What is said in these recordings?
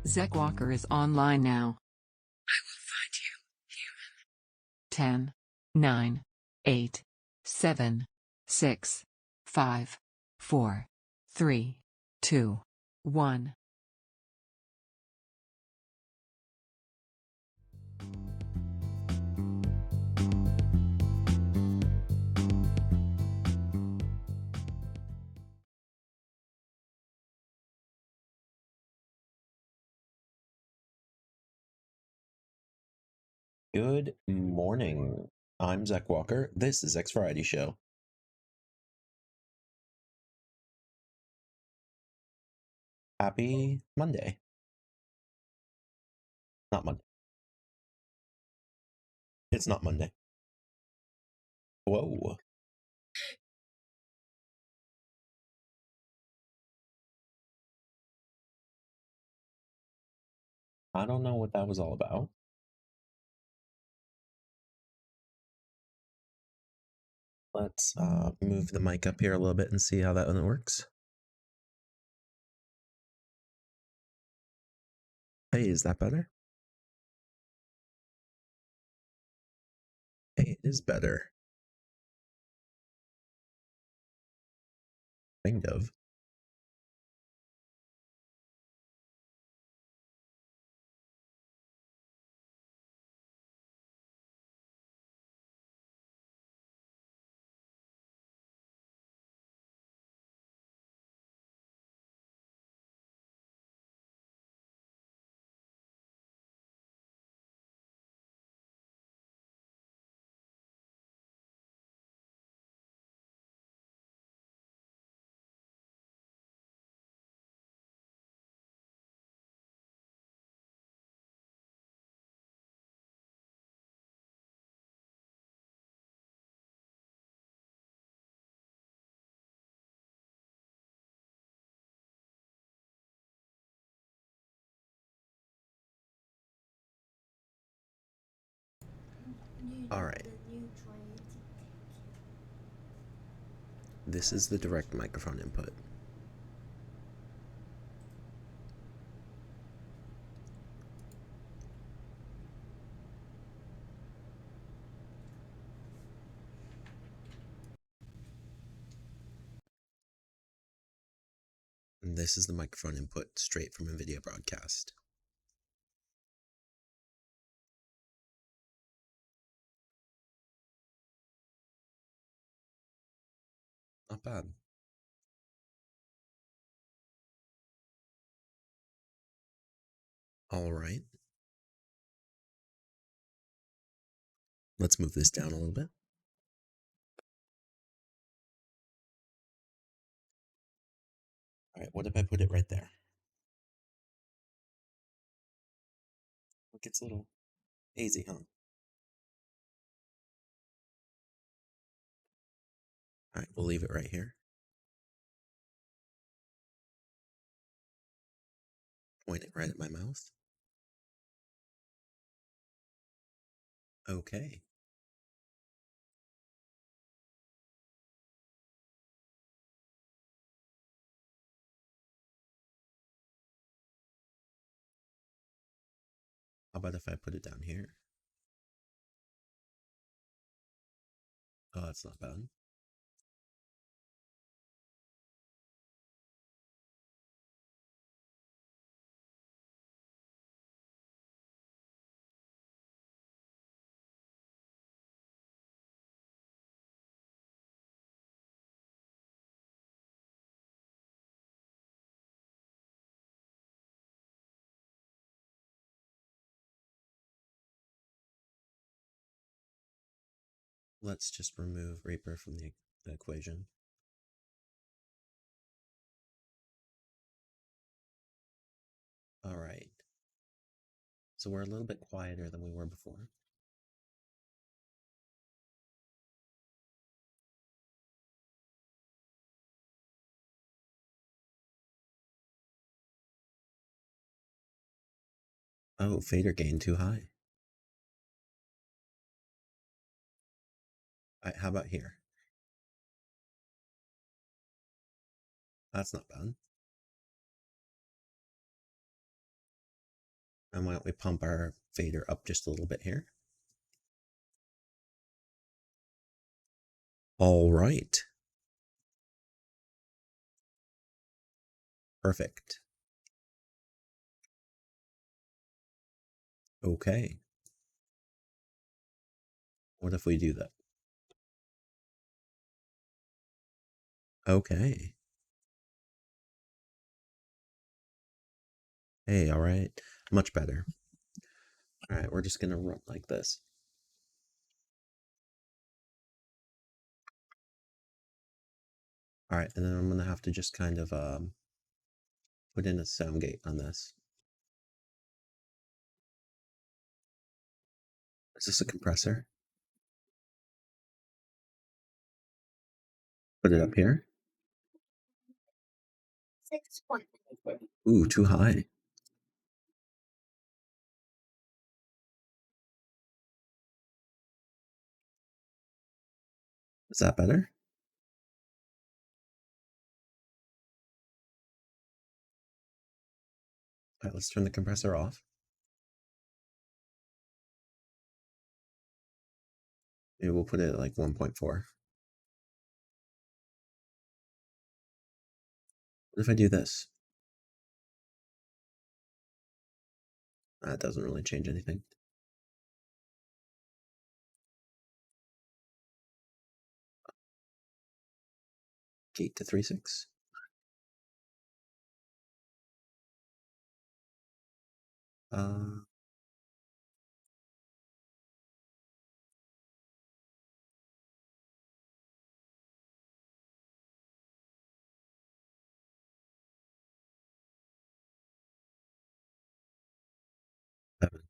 Zach Walker is online now. I will find you, human. 10, 9, 8, 7, 6, 5, 4, 3, 2, 1. Good morning. I'm Zach Walker. This is X Variety Show. Happy Monday. Not Monday. It's not Monday. Whoa. I don't know what that was all about. Let's move the mic up here a little bit and see how that one works. Hey, is that better? Hey, it is better. Kind of. All right. This is the direct microphone input. And this is the microphone input straight from a video broadcast. Not bad. All right. Let's move this down a little bit. All right, what if I put it right there? Look, it's a little hazy, huh? All right, we'll leave it right here. Point it right at my mouth. Okay. How about if I put it down here? Oh, that's not bad. Let's just remove Reaper from the equation. All right. So we're a little bit quieter than we were before. Oh, fader gain too high. All right, how about here? That's not bad. And why don't we pump our fader up just a little bit here? All right. Perfect. Okay. What if we do that? Okay. Hey, all right. Much better. All right, we're just going to run like this. All right, and then I'm going to have to just kind of put in a sound gate on this. Is this a compressor? Put it up here. 6.5. Ooh, too high. Is that better? All right, let's turn the compressor off. Maybe we'll put it at like 1.4. What if I do this? That doesn't really change anything. Gate to 3.6. Uh, Seven.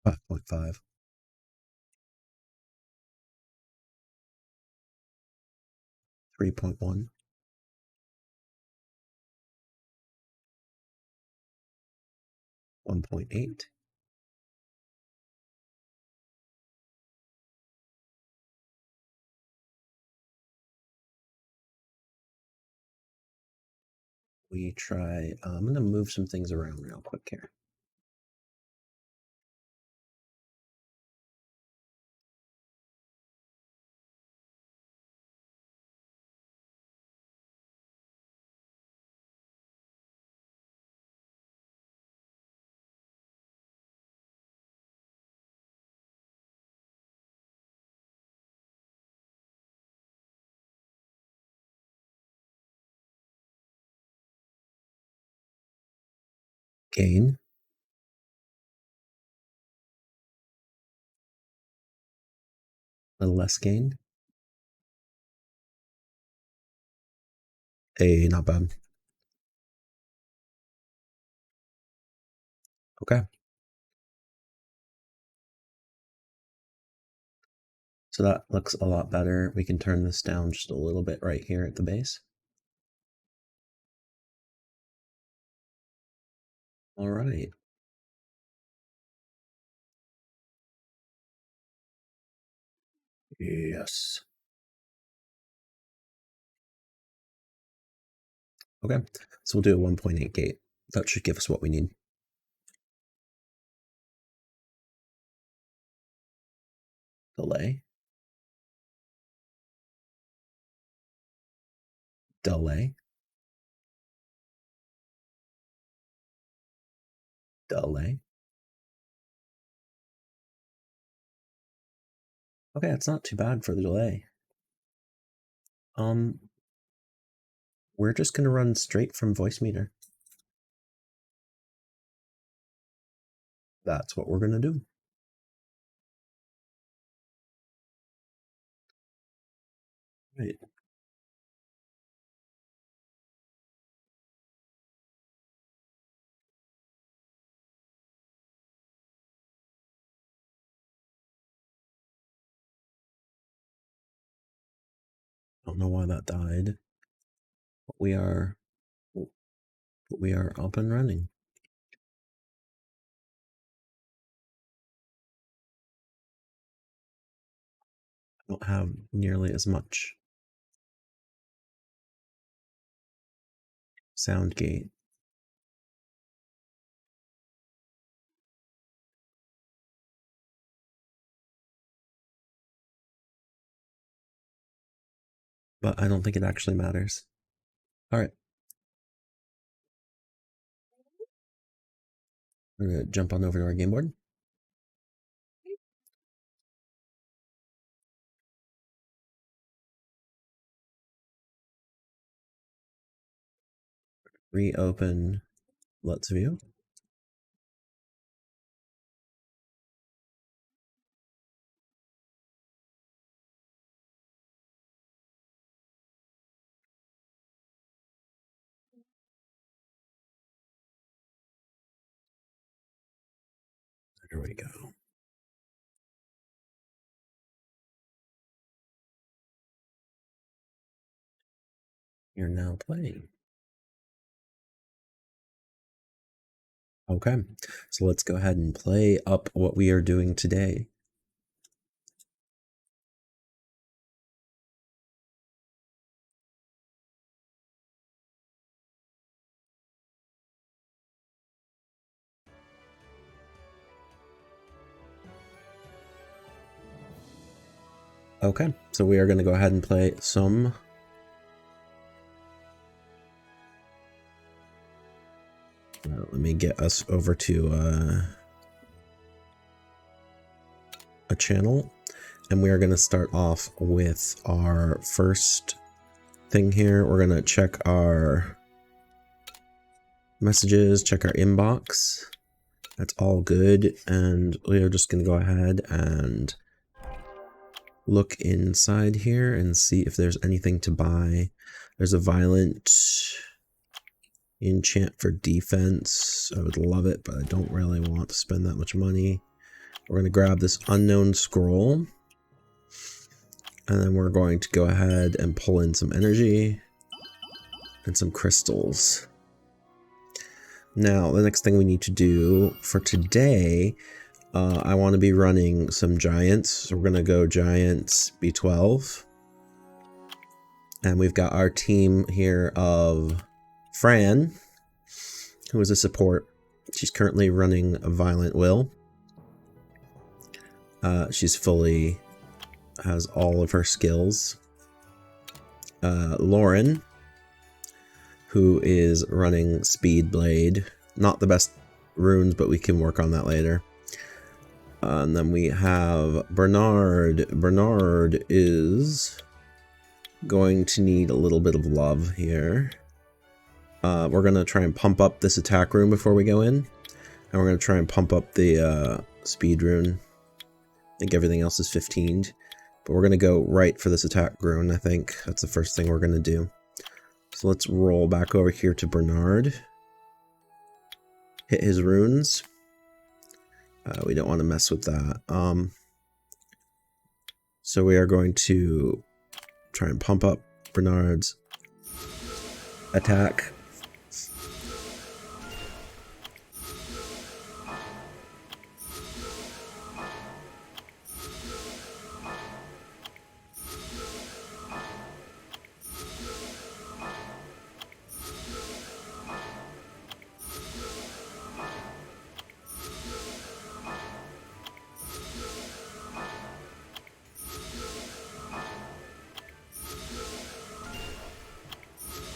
5.5. 3.1. 1.8. We try, I'm going to move some things around real quick here. Gain. A little less gain. Hey, not bad. Okay. So that looks a lot better. We can turn this down just a little bit right here at the base. All right. Yes. Okay. So we'll do a 1.8 gate. That should give us what we need. Delay. Delay. Delay. Okay, it's not too bad for the delay. We're just gonna run straight from voice meter. That's what we're gonna do. Right. Don't know why that died. But we are up and running. I don't have nearly as much. Sound gate. But I don't think it actually matters. All right. We're going to jump on over to our game board. Reopen Let's View. There we go. You're now playing. Okay, so let's go ahead and play up what we are doing today. Okay, so we are going to go ahead and play some let me get us over to a channel, and we are going to start off with our first thing here. We're going to check our messages, check our inbox. That's all good, and we are just going to go ahead and look inside here and see if there's anything to buy. There's a violent enchant for defense. I would love it, but I don't really want to spend that much money. We're going to grab this unknown scroll, and then we're going to go ahead and pull in some energy and some crystals. Now, the next thing we need to do for today, I want to be running some giants. So we're going to go giants B12. And we've got our team here of Fran, who is a support. She's currently running a violent will. She's fully has all of her skills. Lauren, who is running Speed Blade. Not the best runes, but we can work on that later. And then we have Bernard. Bernard is going to need a little bit of love here. We're going to try and pump up this attack rune before we go in. And we're going to try and pump up the speed rune. I think everything else is 15'd. But we're going to go right for this attack rune, I think. That's the first thing we're going to do. So let's roll back over here to Bernard. Hit his runes. We don't want to mess with that. So we are going to try and pump up Bernard's attack.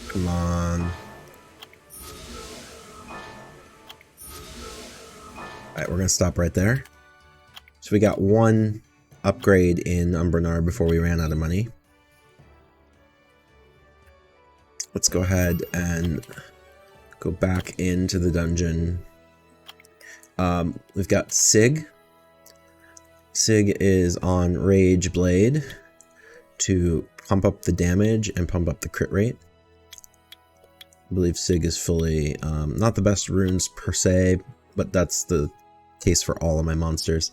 Come on. Alright, we're going to stop right there. So we got one upgrade in Bernard before we ran out of money. Let's go ahead and go back into the dungeon. We've got Sig. Sig is on Rage Blade to pump up the damage and pump up the crit rate. I believe Sig is fully, not the best runes per se, but that's the case for all of my monsters.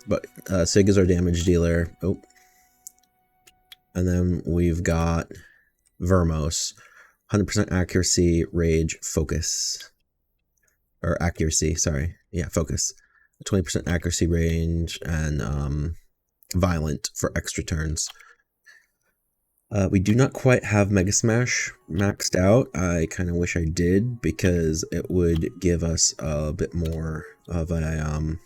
But Sig is our damage dealer. Oh. And then we've got Vermos. 100% accuracy, rage, focus. Or accuracy, sorry. Yeah, focus. 20% accuracy range, and violent for extra turns. We do not quite have Mega Smash maxed out. I kind of wish I did, because it would give us a bit more of a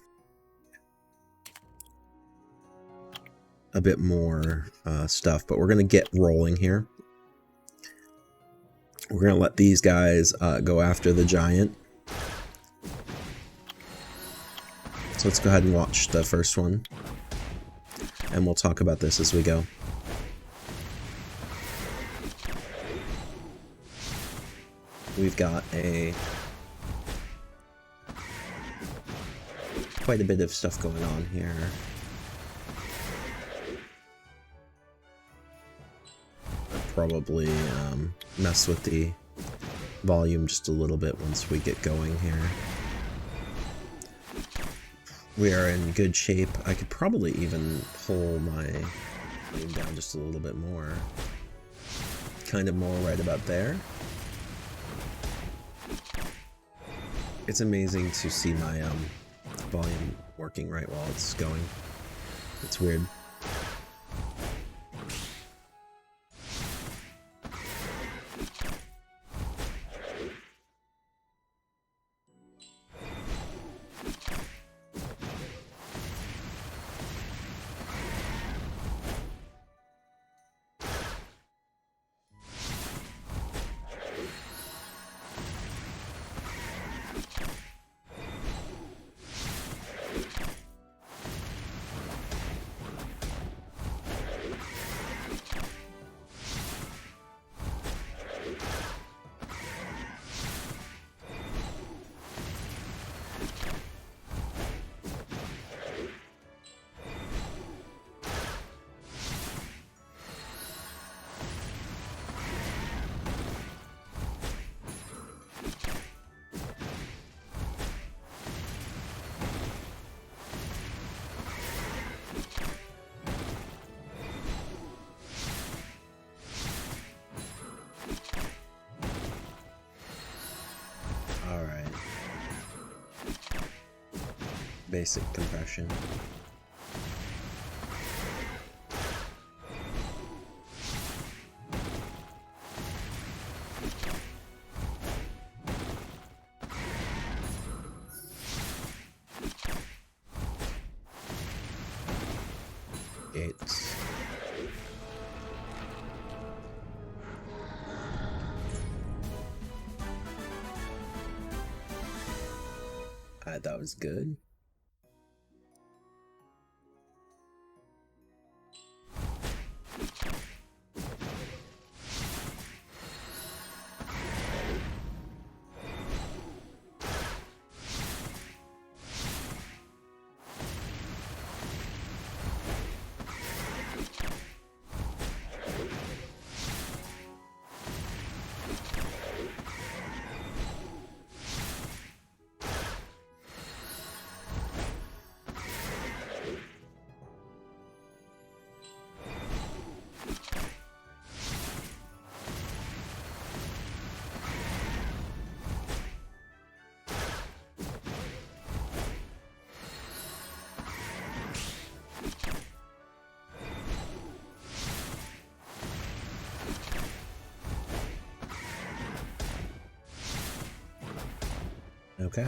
bit more stuff, but we're gonna get rolling here. We're gonna let these guys go after the giant. So let's go ahead and watch the first one, and we'll talk about this as we go. We've got quite a bit of stuff going on here. I'll probably mess with the volume just a little bit once we get going here. We are in good shape. I could probably even pull my volume down just a little bit more. Kind of more right about there. It's amazing to see my volume working right while it's going. It's weird. Basic compression. Gates. That was good. Okay.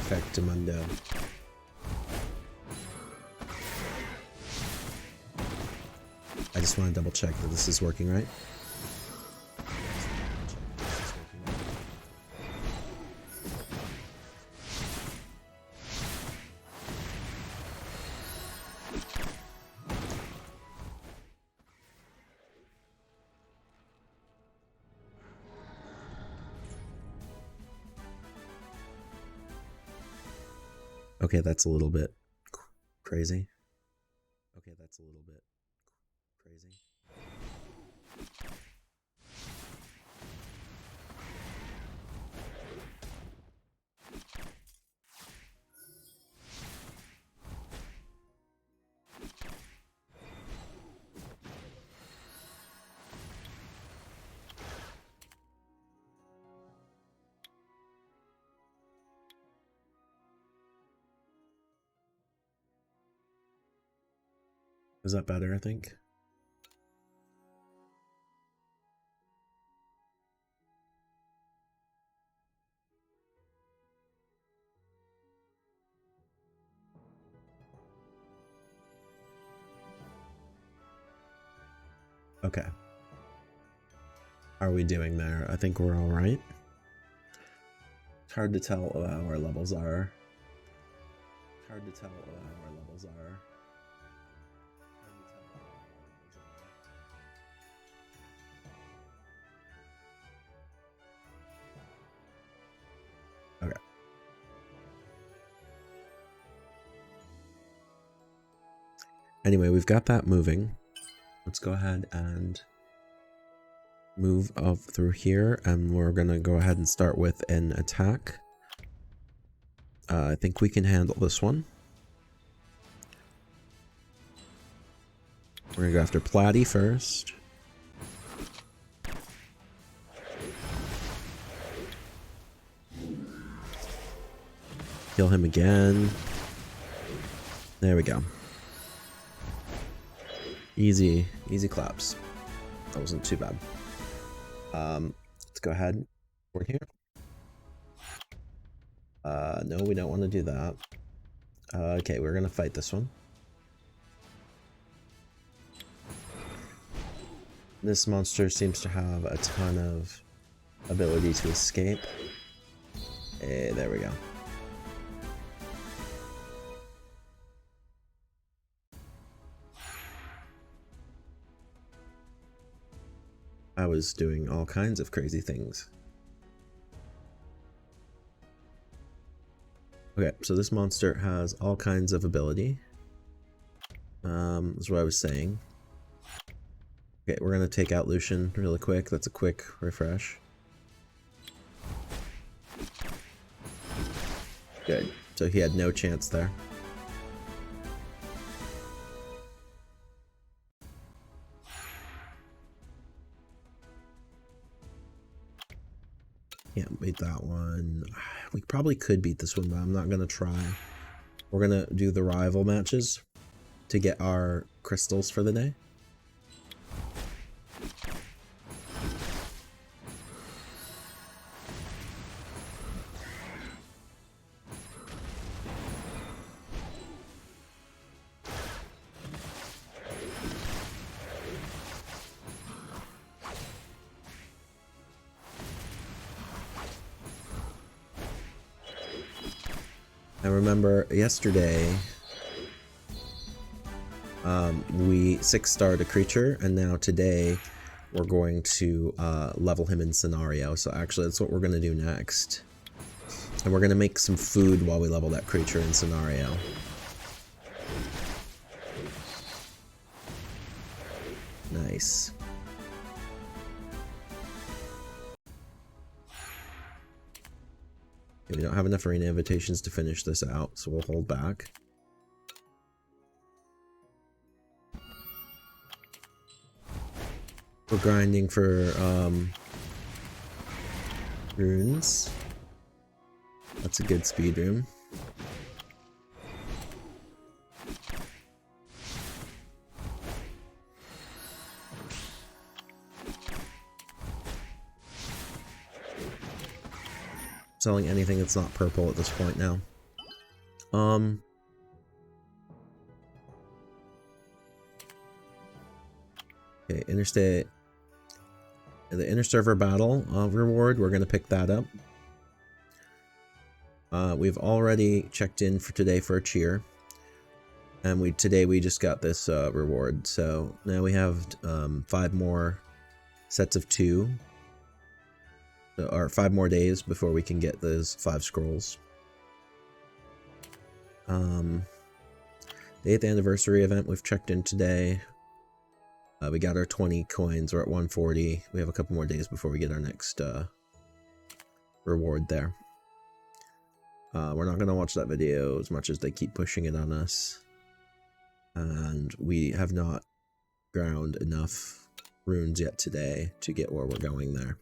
Perfectamundo. I just want to double check that this is working right. Okay, that's a little bit crazy. Okay, that's a little bit crazy. Is that better, I think? Okay. How are we doing there? I think we're all right. It's hard to tell how our levels are. It's hard to tell how our levels are. Okay. Anyway, we've got that moving. Let's go ahead and move up through here, and we're gonna go ahead and start with an attack. I think we can handle this one. We're gonna go after Platy first. Kill him again. There we go. Easy claps. That wasn't too bad. Let's go ahead. We're here. No, we don't want to do that. Okay, we're gonna fight this one. This monster seems to have a ton of ability to escape. Hey, there we go. I was doing all kinds of crazy things. Okay, so this monster has all kinds of ability. That's what I was saying. Okay, we're gonna take out Lucian really quick. That's a quick refresh. Good. So he had no chance there. Can't beat that one. We probably could beat this one, but I'm not gonna try. We're gonna do the rival matches to get our crystals for the day. I remember yesterday we 6-starred a creature, and now today we're going to level him in scenario. So actually that's what we're going to do next. And we're going to make some food while we level that creature in scenario. Nice. We don't have enough arena invitations to finish this out, so we'll hold back. We're grinding for runes. That's a good speed rune. Selling anything that's not purple at this point now. Okay, interstate. The inter-server battle reward, we're going to pick that up. We've already checked in for today for a cheer. And today we just got this reward. So now we have 5 more sets of 2. Or 5 more days before we can get those 5 scrolls. The 8th anniversary event we've checked in today. We got our 20 coins. We're at 140. We have a couple more days before we get our next reward there. We're not going to watch that video as much as they keep pushing it on us. And we have not ground enough runes yet today to get where we're going there.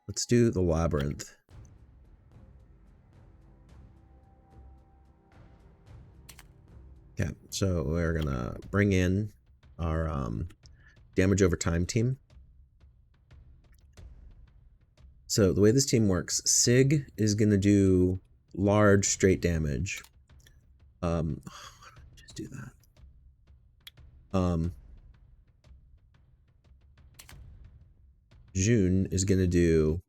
Let's do the labyrinth. Okay, so we're gonna bring in our damage over time team. So the way this team works, Sig is gonna do large straight damage. Why don't I just do that? June is gonna do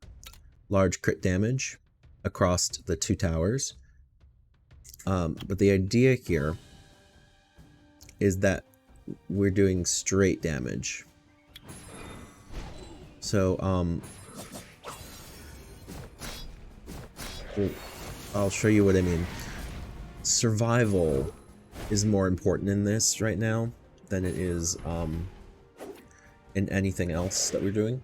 large crit damage across the 2 towers. But the idea here is that we're doing straight damage. So, I'll show you what I mean. Survival is more important in this right now than it is in anything else that we're doing.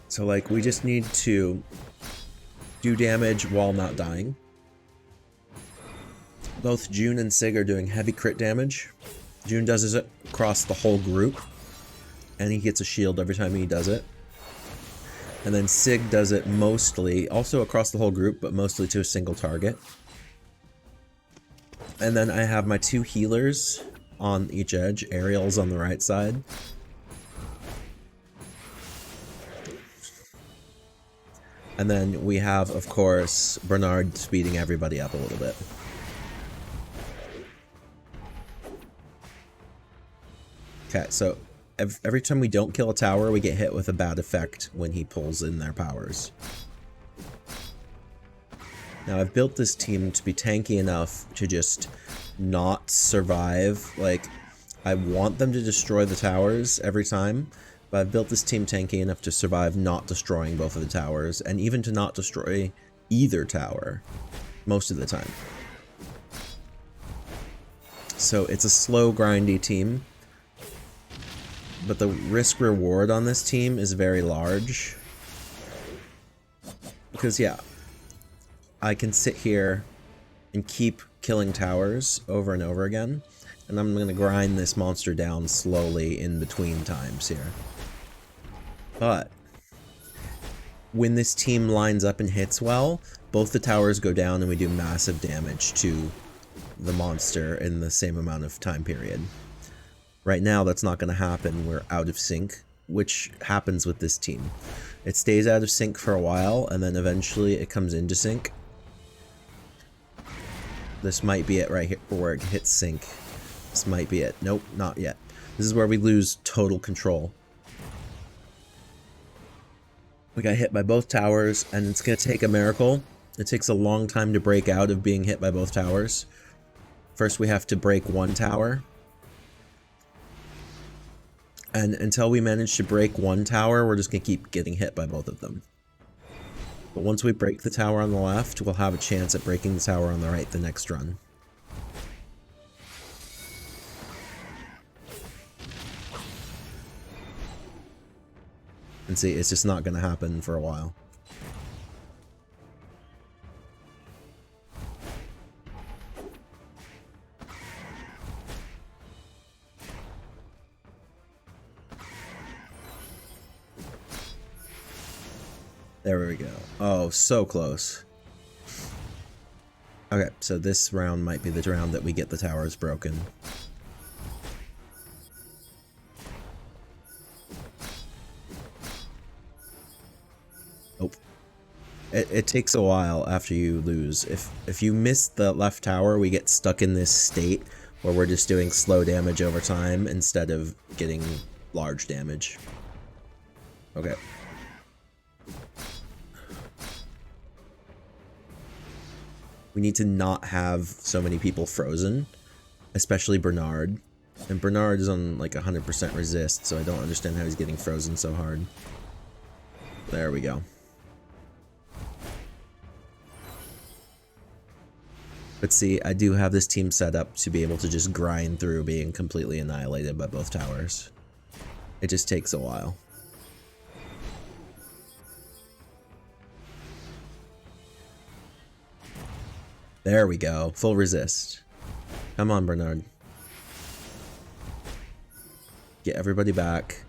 So, like, we just need to do damage while not dying. Both June and Sig are doing heavy crit damage. June does it across the whole group, and he gets a shield every time he does it. And then Sig does it mostly, also across the whole group, but mostly to a single target. And then I have my 2 healers on each edge. Ariel's on the right side. And then we have, of course, Bernard speeding everybody up a little bit. Okay, so every time we don't kill a tower, we get hit with a bad effect when he pulls in their powers. Now, I've built this team to be tanky enough to just not survive. Like, I want them to destroy the towers every time, but I've built this team tanky enough to survive not destroying both of the towers, and even to not destroy either tower most of the time. So it's a slow, grindy team. But the risk reward on this team is very large. Because, yeah, I can sit here and keep killing towers over and over again. And I'm going to grind this monster down slowly in between times here. But when this team lines up and hits well, both the towers go down and we do massive damage to the monster in the same amount of time period. Right now, that's not going to happen. We're out of sync, which happens with this team. It stays out of sync for a while, and then eventually it comes into sync. This might be it right here where it hits sync. This might be it. Nope, not yet. This is where we lose total control. We got hit by both towers, and it's going to take a miracle. It takes a long time to break out of being hit by both towers. First, we have to break one tower. And until we manage to break one tower, we're just going to keep getting hit by both of them. But once we break the tower on the left, we'll have a chance at breaking the tower on the right the next run. And see, it's just not going to happen for a while. There we go. Oh, so close. Okay, so this round might be the round that we get the towers broken. It takes a while after you lose. If you miss the left tower, we get stuck in this state where we're just doing slow damage over time instead of getting large damage. Okay. We need to not have so many people frozen, especially Bernard. And Bernard is on like 100% resist, so I don't understand how he's getting frozen so hard. There we go. But see, I do have this team set up to be able to just grind through being completely annihilated by both towers. It just takes a while. There we go. Full resist. Come on, Bernard. Get everybody back.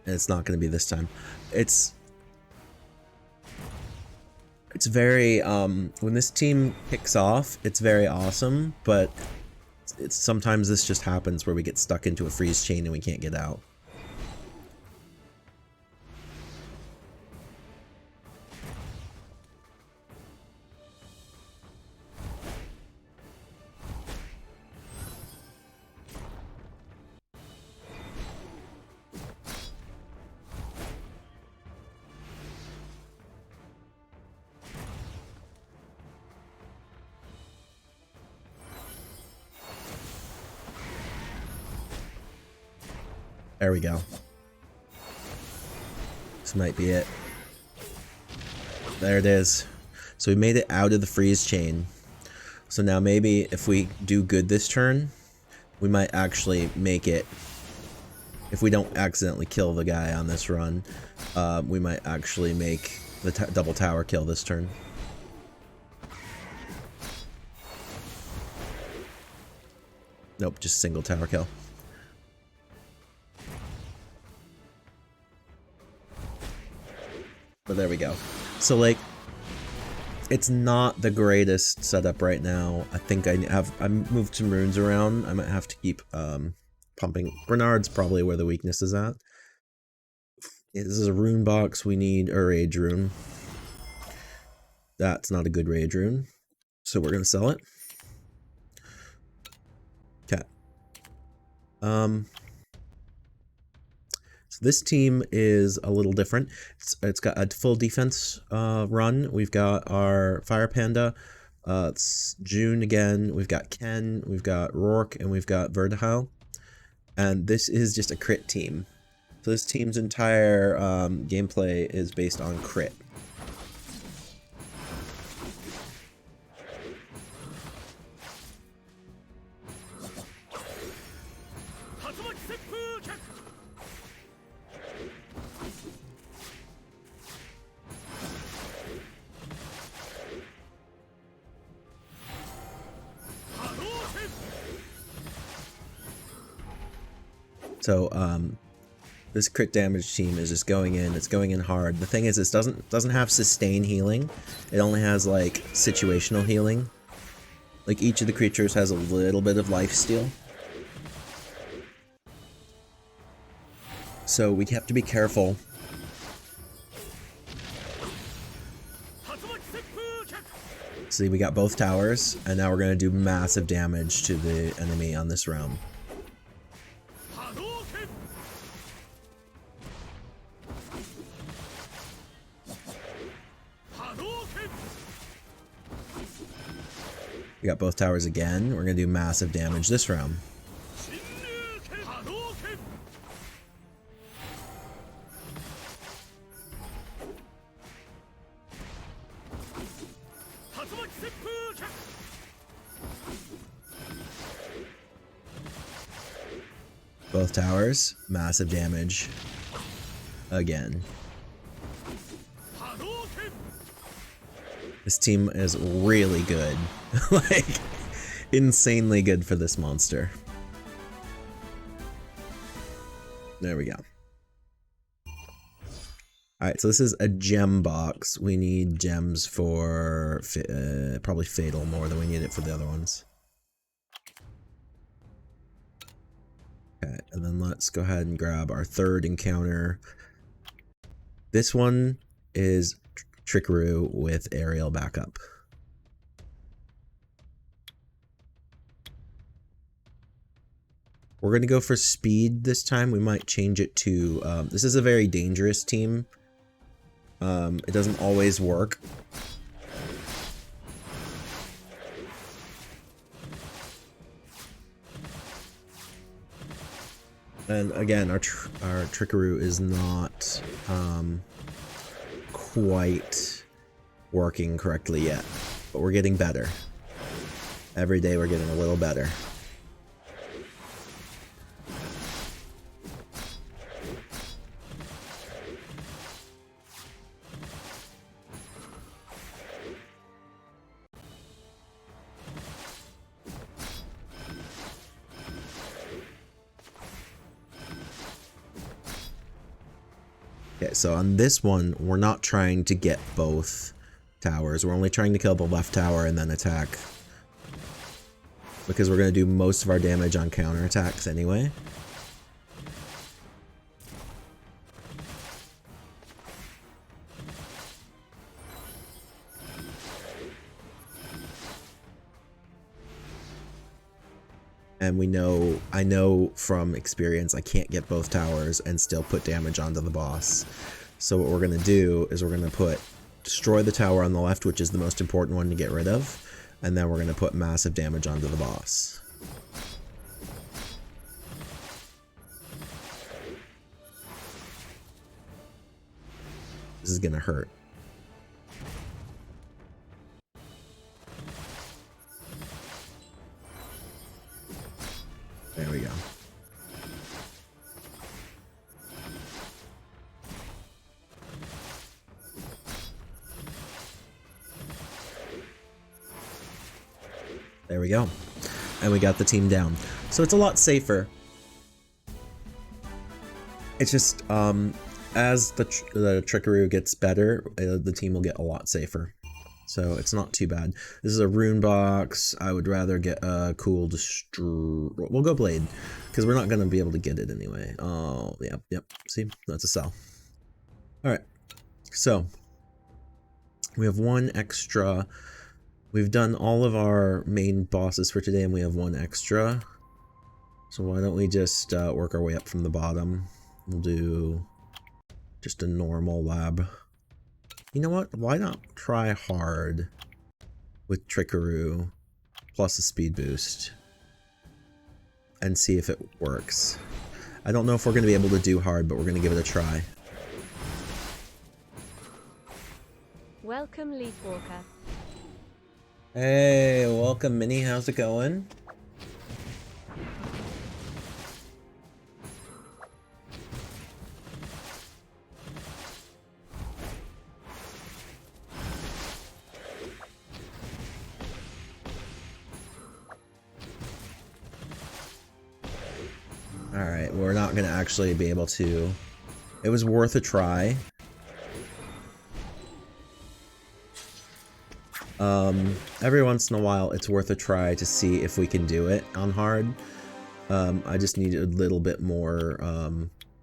And it's not going to be this time. It's very, when this team kicks off, it's very awesome, but sometimes this just happens where we get stuck into a freeze chain and we can't get out. There we go. This might be it. There it is. So we made it out of the freeze chain. So now maybe if we do good this turn, we might actually make it. If we don't accidentally kill the guy on this run, we might actually make the double tower kill this turn. Nope, just single tower kill. But there we go. So like, it's not the greatest setup right now. I think I moved some runes around. I might have to keep pumping. Bernard's probably where the weakness is at. Yeah, this is a rune box. We need a rage rune. That's not a good rage rune, so we're gonna sell it. Okay. So this team is a little different. It's got a full defense run. We've got our Fire Panda, it's June again. We've got Ken, we've got Rourke, and we've got Vertihile. And this is just a crit team. So this team's entire gameplay is based on crit. So this crit damage team is just going in. It's going in hard. The thing is, it doesn't have sustain healing. It only has like situational healing. Like each of the creatures has a little bit of lifesteal. So we have to be careful. See, we got both towers, and now we're gonna do massive damage to the enemy on this round. We got both towers again. We're gonna do massive damage this round. Both towers, massive damage again. This team is really good. Like, insanely good for this monster. There we go. Alright, so this is a gem box. We need gems for probably Fatal more than we need it for the other ones. Okay, and then let's go ahead and grab our third encounter. This one is Trickaroo with aerial backup. We're going to go for speed this time. We might change it to... this is a very dangerous team. It doesn't always work. And again, our Trickaroo is not quite working correctly yet, but we're getting better. Every day we're getting a little better. Okay, so on this one, we're not trying to get both towers. We're only trying to kill the left tower and then attack. Because we're going to do most of our damage on counterattacks anyway. And I know from experience I can't get both towers and still put damage onto the boss. So what we're going to do is we're going to destroy the tower on the left, which is the most important one to get rid of. And then we're going to put massive damage onto the boss. This is going to hurt. There we go. There we go. And we got the team down. So it's a lot safer. It's just, as the Trickaroo gets better, the team will get a lot safer. So it's not too bad. This is a rune box. I would rather get a cool we'll go blade, because we're not going to be able to get it anyway. Oh, yep. See, that's a sell. All right. So we have one extra. We've done all of our main bosses for today, and we have one extra. So why don't we just work our way up from the bottom? We'll do just a normal lab. You know what? Why not try hard with Trickaroo plus a speed boost and see if it works. I don't know if we're going to be able to do hard, but we're going to give it a try. Welcome, Leafwalker. Hey, welcome, Minnie. How's it going? Alright, we're not going to actually be able to... It was worth a try. Every once in a while, it's worth a try to see if we can do it on hard. I just need a little bit more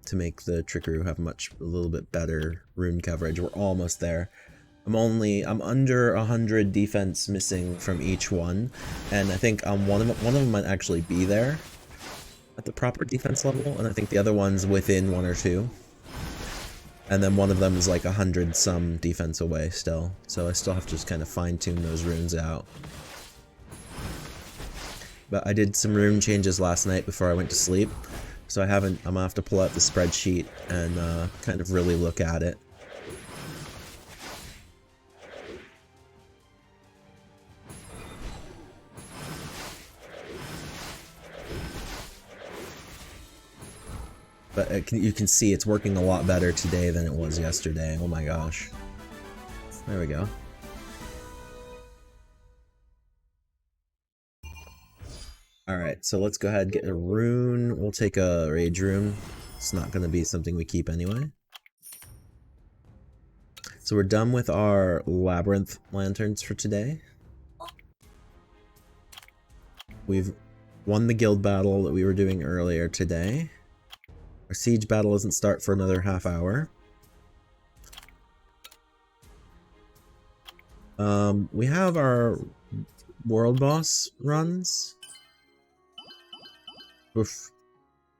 to make the Trickaroo have a little bit better rune coverage. We're almost there. I'm under 100 defense missing from each one, and I think one of them might actually be there at the proper defense level, and I think the other one's within 1 or 2. And then one of them is like 100 some defense away still, so I still have to just kind of fine-tune those runes out. But I did some rune changes last night before I went to sleep, so I'm gonna have to pull out the spreadsheet and kind of really look at it. But you can see it's working a lot better today than it was yesterday. Oh my gosh. There we go. Alright, so let's go ahead and get a rune. We'll take a rage rune. It's not going to be something we keep anyway. So we're done with our labyrinth lanterns for today. We've won the guild battle that we were doing earlier today. Our siege battle doesn't start for another half hour. We have our world boss runs.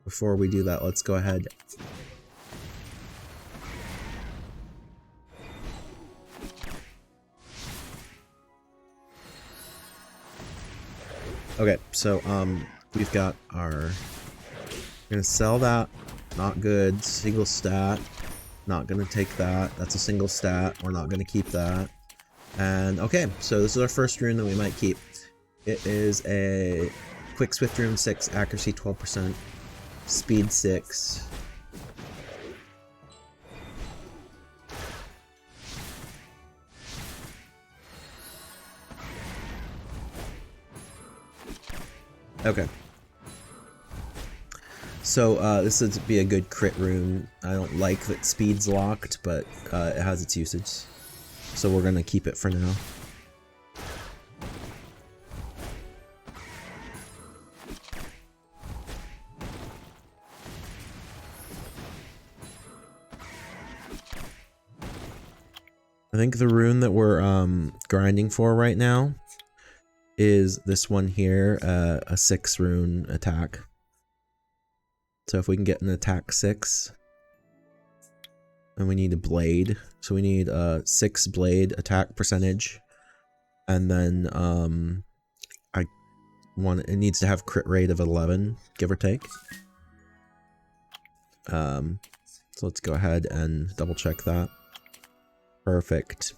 Before we do that, let's go ahead. Okay, so we've got our, we're gonna sell that, not good, single stat, not gonna take that, that's a single stat, we're not gonna keep that. And okay, so this is our first rune that we might keep. It is a quick swift rune 6, accuracy 12%, speed 6. Okay. So this would be a good crit rune. I don't like that speed's locked, but it has its usage. So we're gonna keep it for now. I think the rune that we're grinding for right now is this one here, a 6 rune attack. So if we can get an attack 6, and we need a blade, so we need a 6 blade attack percentage, and then it needs to have crit rate of 11, give or take. So let's go ahead and double check that. Perfect.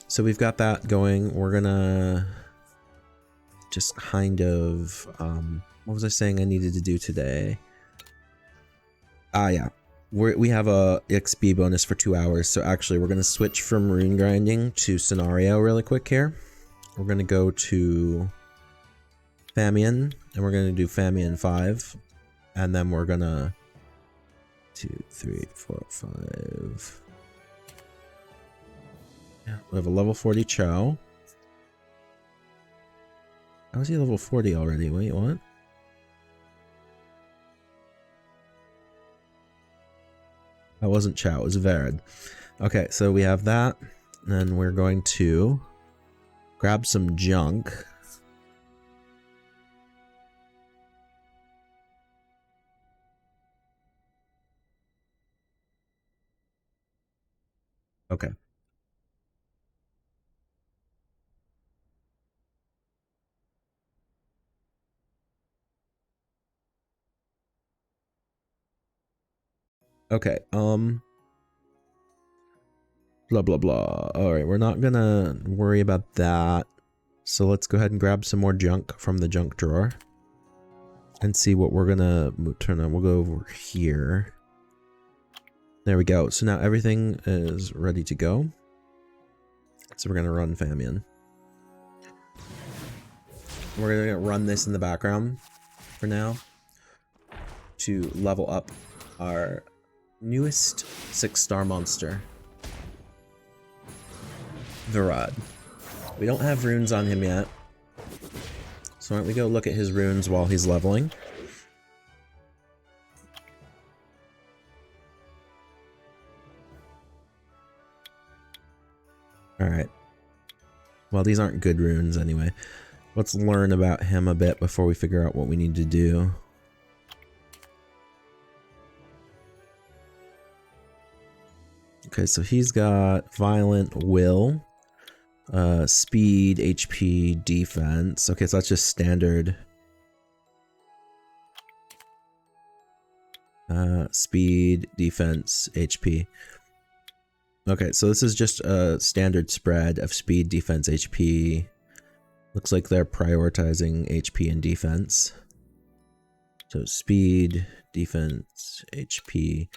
So we've got that going. We're gonna just kind of, what was I saying I needed to do today? Ah, yeah. We have a XP bonus for 2 hours, so actually we're gonna switch from rune grinding to scenario really quick here. We're gonna go to Famian, and we're gonna do Famian 5, and then we're gonna 2, 3, 4, 5. Yeah, we have a level 40 Chow. How is he level 40 already? Wait, what? That wasn't Chow, it was Varad. Okay, so we have that, and then we're going to grab some junk. Okay. Okay, blah blah blah. Alright, we're not gonna worry about that. So let's go ahead and grab some more junk from the junk drawer. And see what we're gonna turn on. We'll go over here. There we go. So now everything is ready to go. So we're gonna run Famian. We're gonna run this in the background for now to level up our newest 6-star monster, Varad. We don't have runes on him yet, so why don't we go look at his runes while he's leveling. Alright. Well, these aren't good runes anyway. Let's learn about him a bit before we figure out what we need to do. Okay, so he's got Violent Will, Speed, HP, Defense. Okay, so that's just standard. Speed, Defense, HP. Okay, so this is just a standard spread of Speed, Defense, HP. Looks like they're prioritizing HP and Defense. So Speed, Defense, HP.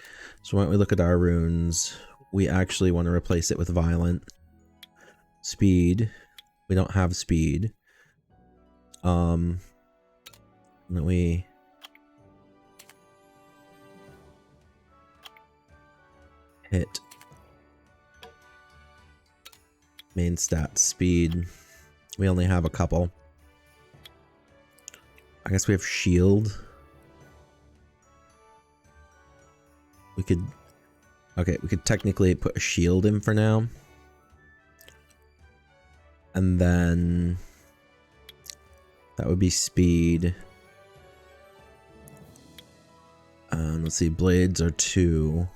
So why don't we look at our runes? We actually want to replace it with Violent. Speed. We don't have Speed. Then we... hit. Main stat, Speed. We only have a couple. I guess we have Shield. We could... okay, we could technically put a shield in for now. And then that would be speed. Let's see, blades are 2.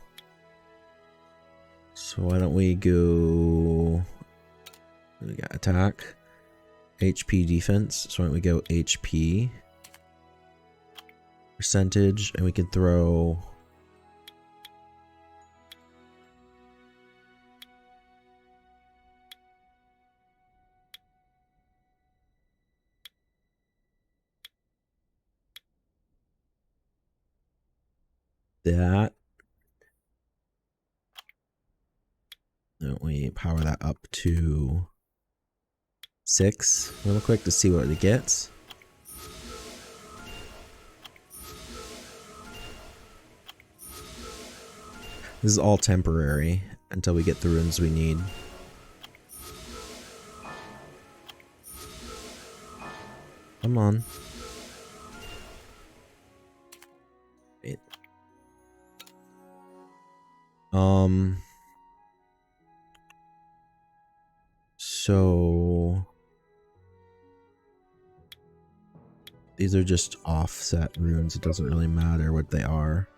So why don't we go... We got attack, HP, defense. So why don't we go HP percentage, and we can throw that. And we power that up to 6 real quick to see what it gets. This is all temporary until we get the runes we need. Come on. Wait. So these are just offset runes. It doesn't really matter what they are.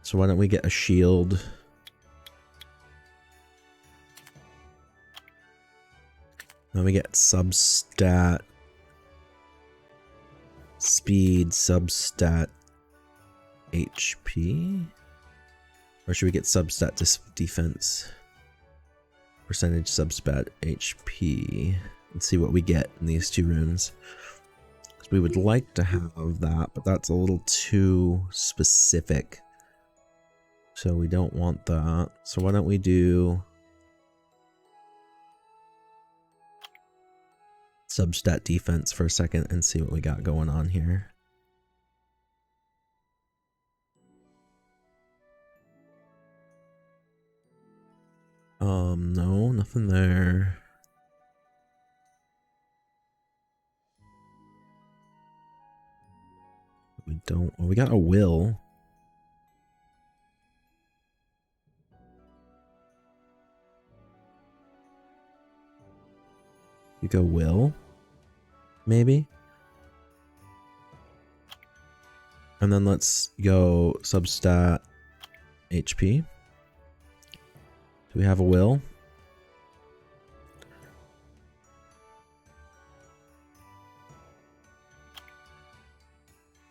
So why don't we get a shield? Then we get substat speed, substat HP? Or should we get substat defense? Percentage substat HP. Let's see what we get in these 2 runes. Because we would like to have that, but that's a little too specific. So we don't want that. So why don't we do substat defense for a second and see what we got going on here. No, nothing there. We don't, well, we got a will. You go will, maybe? And then let's go substat HP. Do we have a will?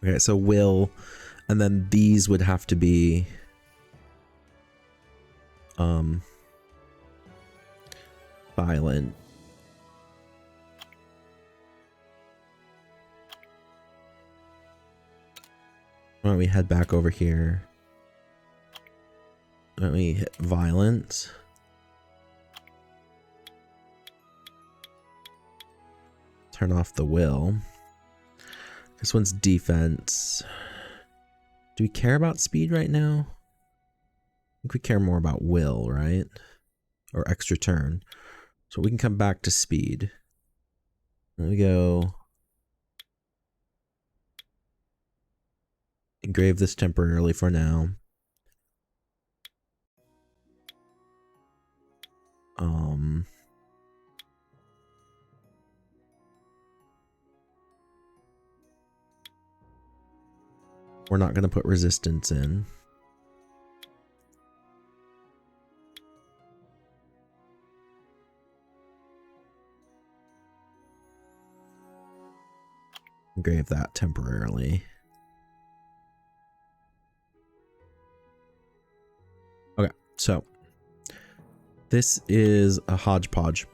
Okay, so will, and then these would have to be violent. Why don't we head back over here? Why don't we hit violent? Turn off the will. This one's defense. Do we care about speed right now? I think we care more about will, right? Or extra turn. So we can come back to speed. There we go. Engrave this temporarily for now. We're not going to put resistance in. Engrave that temporarily. Okay, so this is a hodgepodge.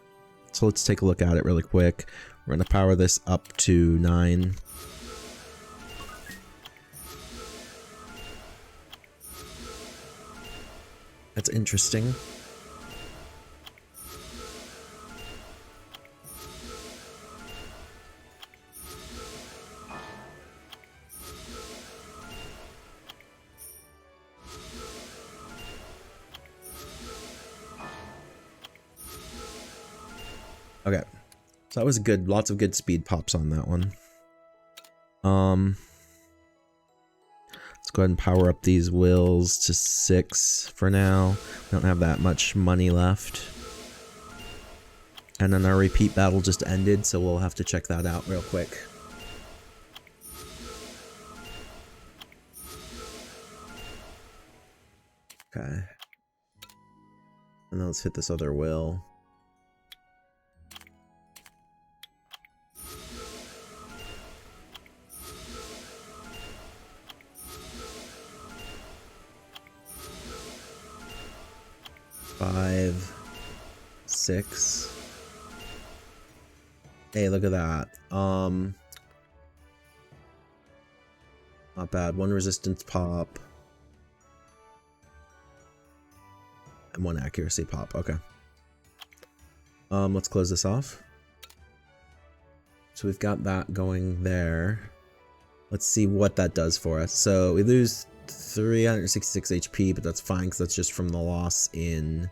So let's take a look at it really quick. We're going to power this up to 9. That's interesting. Okay, so that was good. Lots of good speed pops on that one. Let's go ahead and power up these wills to 6 for now. We don't have that much money left. And then our repeat battle just ended, so we'll have to check that out real quick. Okay. And then let's hit this other will. Five, 6. Hey, look at that. Not bad. 1 resistance pop. And 1 accuracy pop. Okay. Let's close this off. So we've got that going there. Let's see what that does for us. So we lose 366 HP, but that's fine because that's just from the loss in...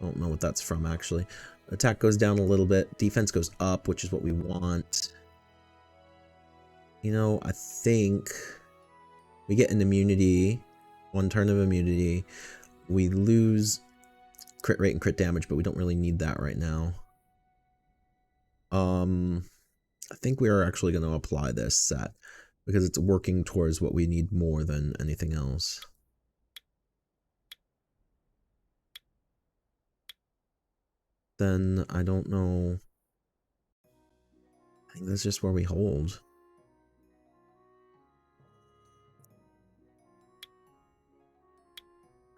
I don't know what that's from, actually. Attack goes down a little bit. Defense goes up, which is what we want. You know, I think we get an immunity. 1 turn of immunity. We lose crit rate and crit damage, but we don't really need that right now. I think we are actually going to apply this set because it's working towards what we need more than anything else. Then I don't know. I think that's just where we hold.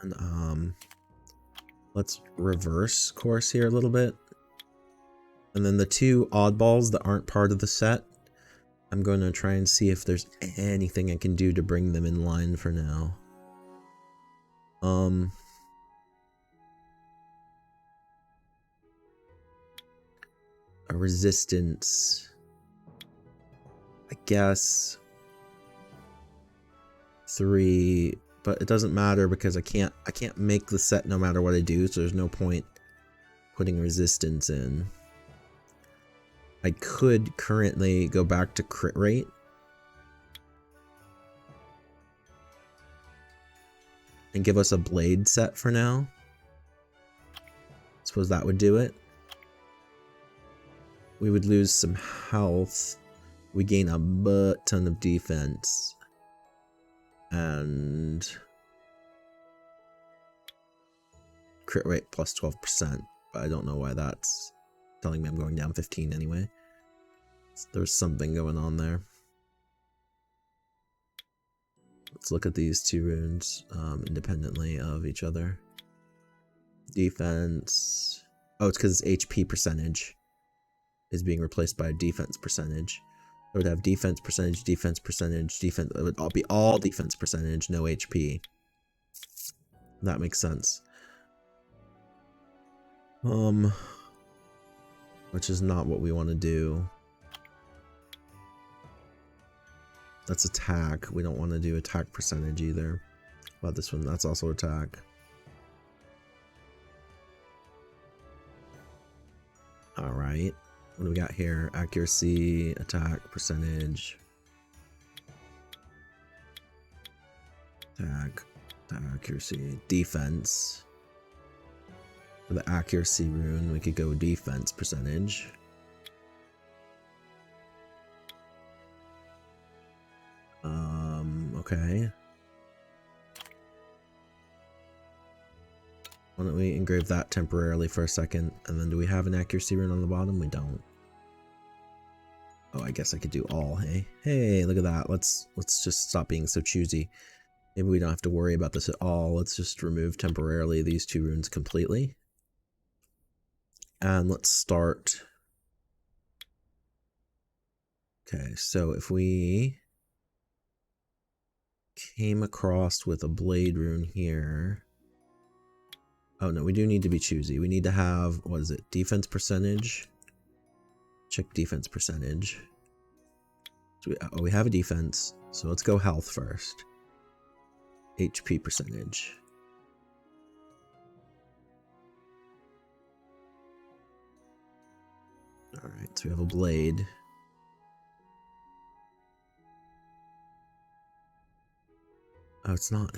And let's reverse course here a little bit. And then the 2 oddballs that aren't part of the set, I'm going to try and see if there's anything I can do to bring them in line for now. A resistance, I guess 3, but it doesn't matter because I can't make the set no matter what I do, so there's no point putting resistance in. I could currently go back to crit rate. And give us a blade set for now. Suppose that would do it. We would lose some health. We gain a butt ton of defense. And crit rate plus 12%. But I don't know why that's telling me I'm going down 15 anyway. There's something going on there. Let's look at these 2 runes independently of each other. Defense. Oh, it's because HP percentage is being replaced by a defense percentage. I would have defense percentage, defense percentage, defense. It would all be all defense percentage, no HP. That makes sense. Which is not what we want to do. That's attack. We don't want to do attack percentage either. About this one, that's also attack. Alright. What do we got here? Accuracy, attack, percentage. Attack, accuracy, defense. For the accuracy rune, we could go defense percentage. Okay. Why don't we engrave that temporarily for a second, and then do we have an accuracy rune on the bottom? We don't. Oh, I guess I could do all, hey? Hey, look at that. Let's just stop being so choosy. Maybe we don't have to worry about this at all. Let's just remove temporarily these 2 runes completely. And let's start. Okay, so if we came across with a blade rune here. Oh no, we do need to be choosy. We need to have, what is it, defense percentage? Check defense percentage. So we have a defense, so let's go health first. HP percentage. Alright, so we have a blade. Oh, it's not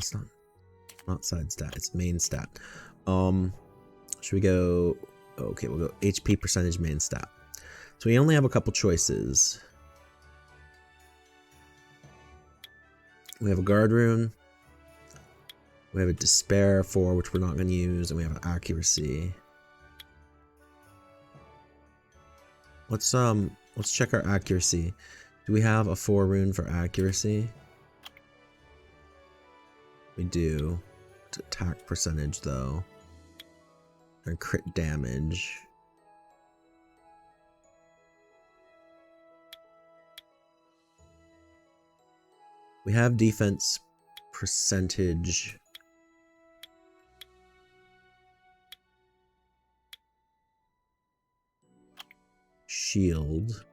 side stat, it's main stat. Should we go? Okay, we'll go HP percentage main stat. So we only have a couple choices. We have a guard rune. We have a despair 4, which we're not going to use, and we have an accuracy. Let's check our accuracy. Do we have a 4 rune for accuracy? We do. It's attack percentage though. And crit damage. We have defense percentage. Shield.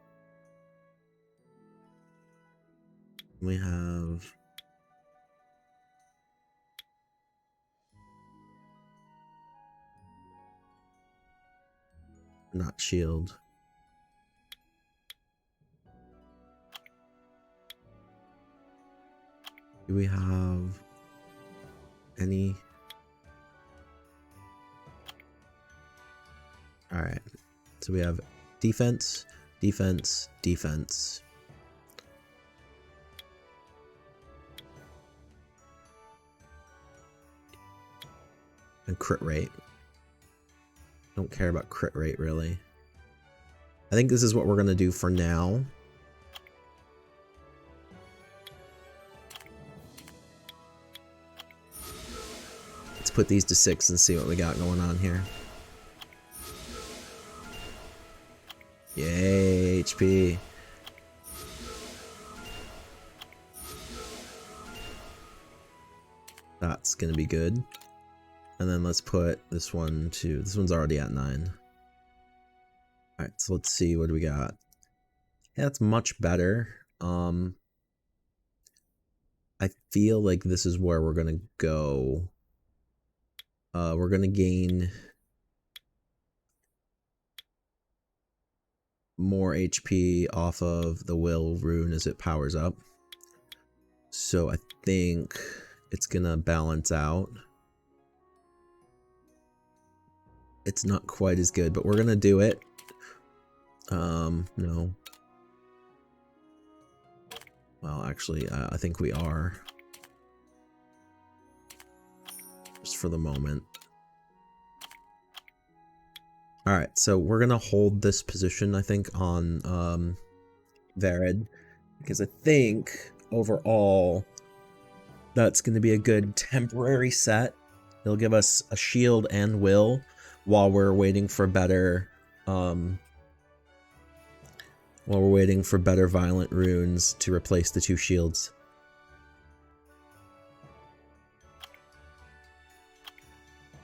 We have not shield. Do we have any? All right. So we have defense, defense, defense. And crit rate. Don't care about crit rate really. I think this is what we're going to do for now. Let's put these to 6 and see what we got going on here. Yay, HP. That's going to be good. And then let's put this one to, this one's already at 9. Alright, so let's see, what do we got? Yeah, that's much better. I feel like this is where we're gonna go. We're gonna gain more HP off of the will rune as it powers up. So I think it's gonna balance out. It's not quite as good, but we're gonna do it. No. Well, actually, I think we are. Just for the moment. Alright, so we're gonna hold this position, I think, on Varid. Because I think, overall, that's gonna be a good temporary set. It'll give us a shield and will while we're waiting for better violent runes to replace the 2 shields.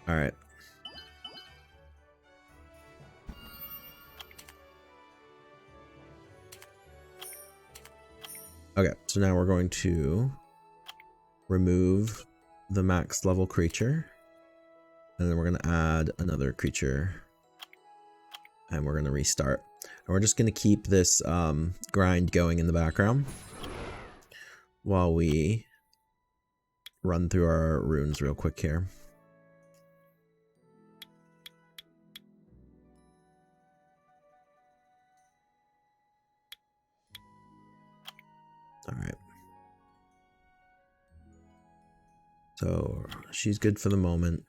Alright. Okay, so now we're going to remove the max level creature. And then we're going to add another creature. And we're going to restart. And we're just going to keep this grind going in the background while we run through our runes real quick here. Alright. So she's good for the moment.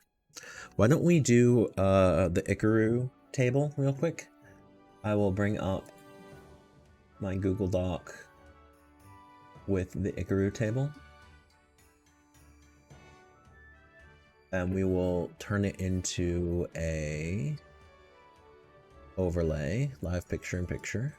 Why don't we do the Ikaru table real quick? I will bring up my Google Doc with the Ikaru table. And we will turn it into a overlay, live picture in picture.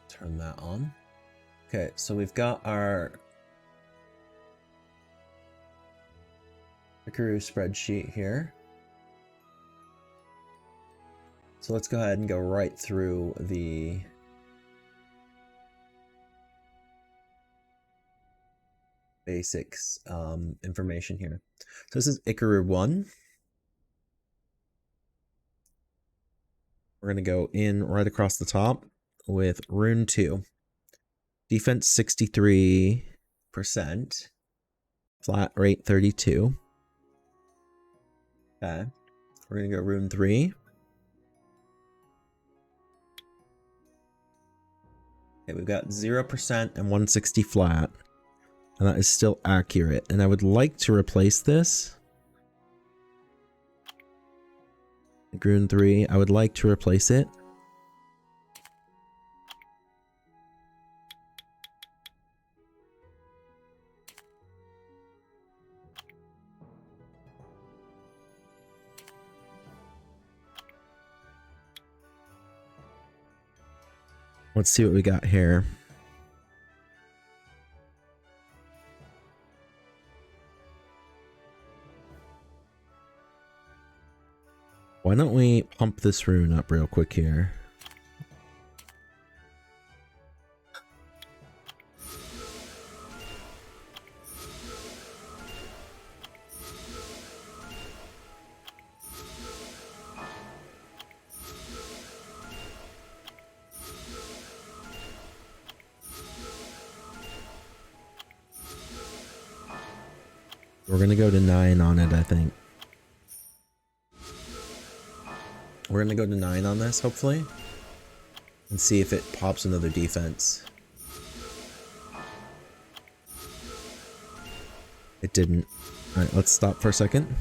Turn that on. Okay, so we've got our Ikaru spreadsheet here. So let's go ahead and go right through the basics information here. So this is Ikaru 1. We're going to go in right across the top with Rune 2. Defense 63%. Flat rate 32. Okay. We're going to go Rune 3. Okay, we've got 0% and 160 flat. And that is still accurate. And I would like to replace this. Rune 3, I would like to replace it. Let's see what we got here. Why don't we pump this rune up real quick here? We're gonna go to 9 on it, I think. We're gonna go to 9 on this, hopefully. And see if it pops another defense. It didn't. Alright, let's stop for a second.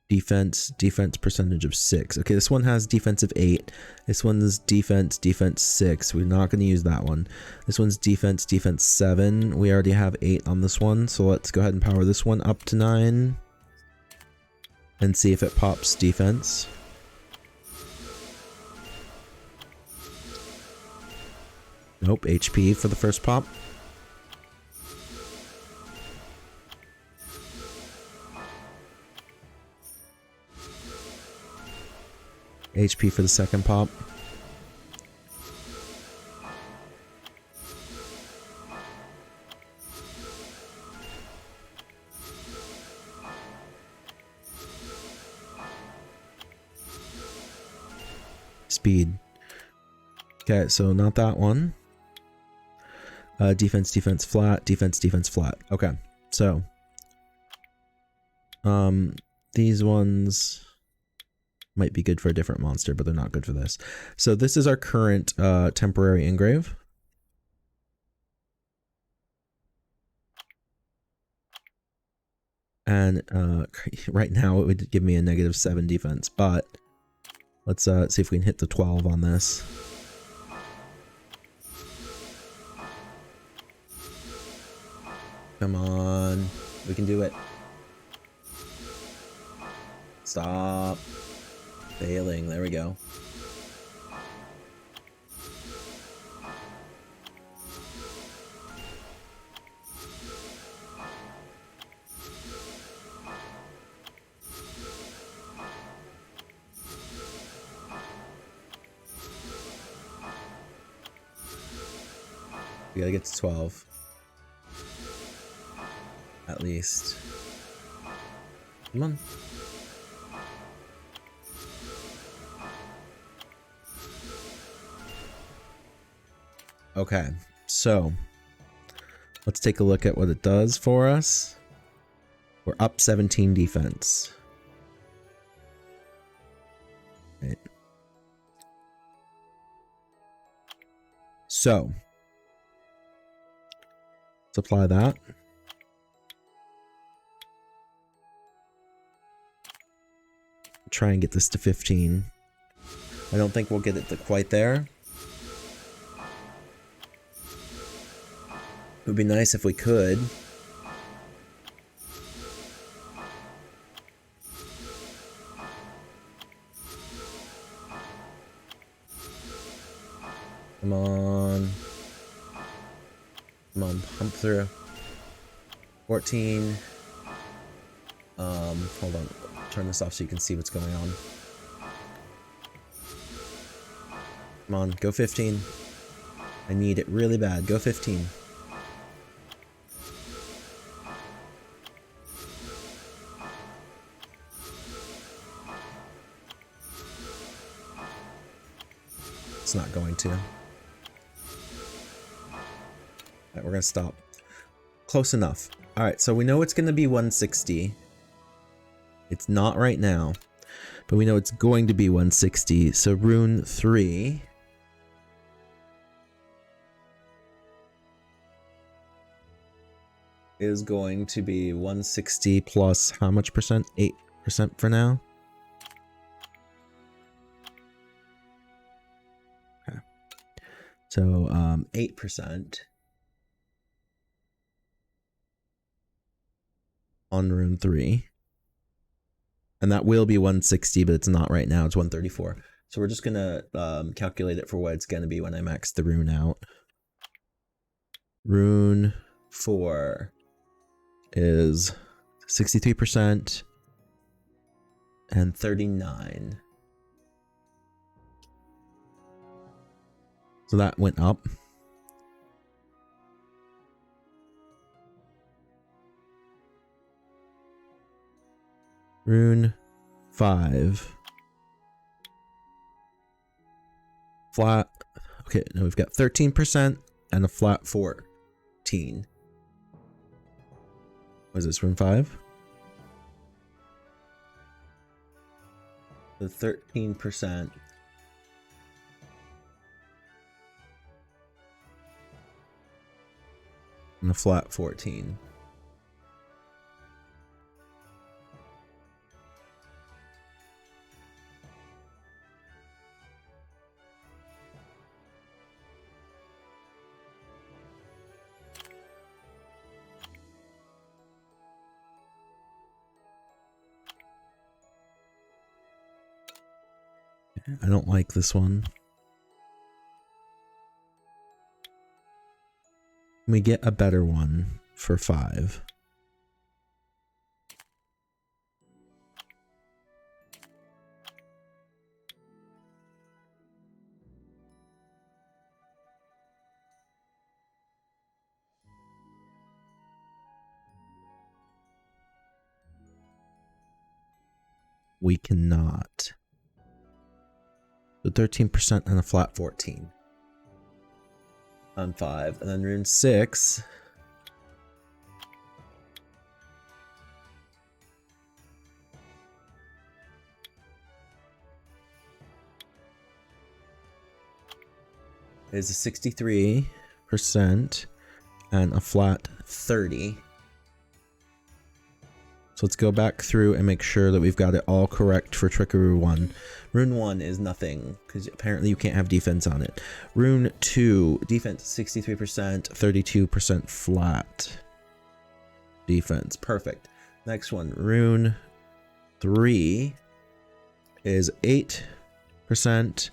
Defense percentage of 6. Okay, this one has defensive 8. This one's defense 6. We're not going to use that one. This one's defense 7. We already have 8 on this one, so let's go ahead and power this one up to 9. And see if it pops defense. Nope, HP for the first pop. HP for the second pop. Speed. Okay, so not that one. Defense flat, defense flat. Okay, so these ones might be good for a different monster, but they're not good for this. So this is our current temporary engrave. And right now it would give me a -7 defense, but let's see if we can hit the 12 on this. Come on, we can do it. Stop failing. There we go. We gotta get to 12. At least. Come on. Okay, so let's take a look at what it does for us. We're up 17 defense. Right. So let's apply that. Try and get this to 15. I don't think we'll get it to quite there. It would be nice if we could. Come on. Come on, pump through. 14. Hold on. Turn this off so you can see what's going on. Come on, go 15. I need it really bad. Go 15. It's not going to. Alright, we're gonna stop. Close enough. Alright, so we know it's gonna be 160. It's not right now, but we know it's going to be 160. So rune 3 is going to be 160 plus how much percent? 8% for now. Okay. So 8% on rune 3. And that will be 160, but it's not right now. It's 134. So we're just going to calculate it for what it's going to be when I max the rune out. Rune 4 is 63% and 39. So that went up. Rune 5. Flat. Okay, now we've got 13% and a flat 14. What is this, rune 5? The 13%. And a flat 14. I don't like this one. We get a better one for 5. We cannot. So 13% and a flat 14 on 5. And then rune 6 is a 63% and a flat 30. So let's go back through and make sure that we've got it all correct for Trickery 1. Rune 1 is nothing, because apparently you can't have defense on it. Rune 2, defense 63%, 32% flat. Defense, perfect. Next one, Rune 3 is 8%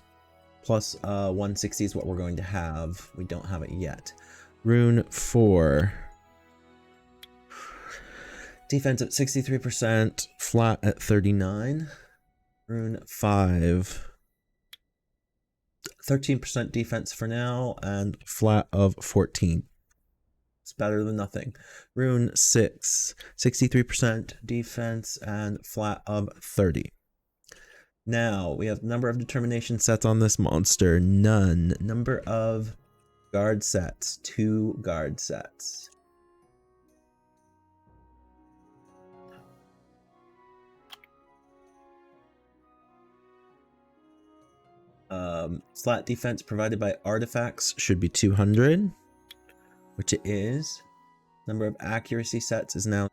plus 160 is what we're going to have. We don't have it yet. Rune 4. Defense at 63%, flat at 39. Rune 5. 13% defense for now, and flat of 14. It's better than nothing. Rune 6. 63% defense and flat of 30. Now, we have number of determination sets on this monster. None. Number of guard sets. 2 guard sets. Flat defense provided by artifacts should be 200, which it is. Number of accuracy sets is now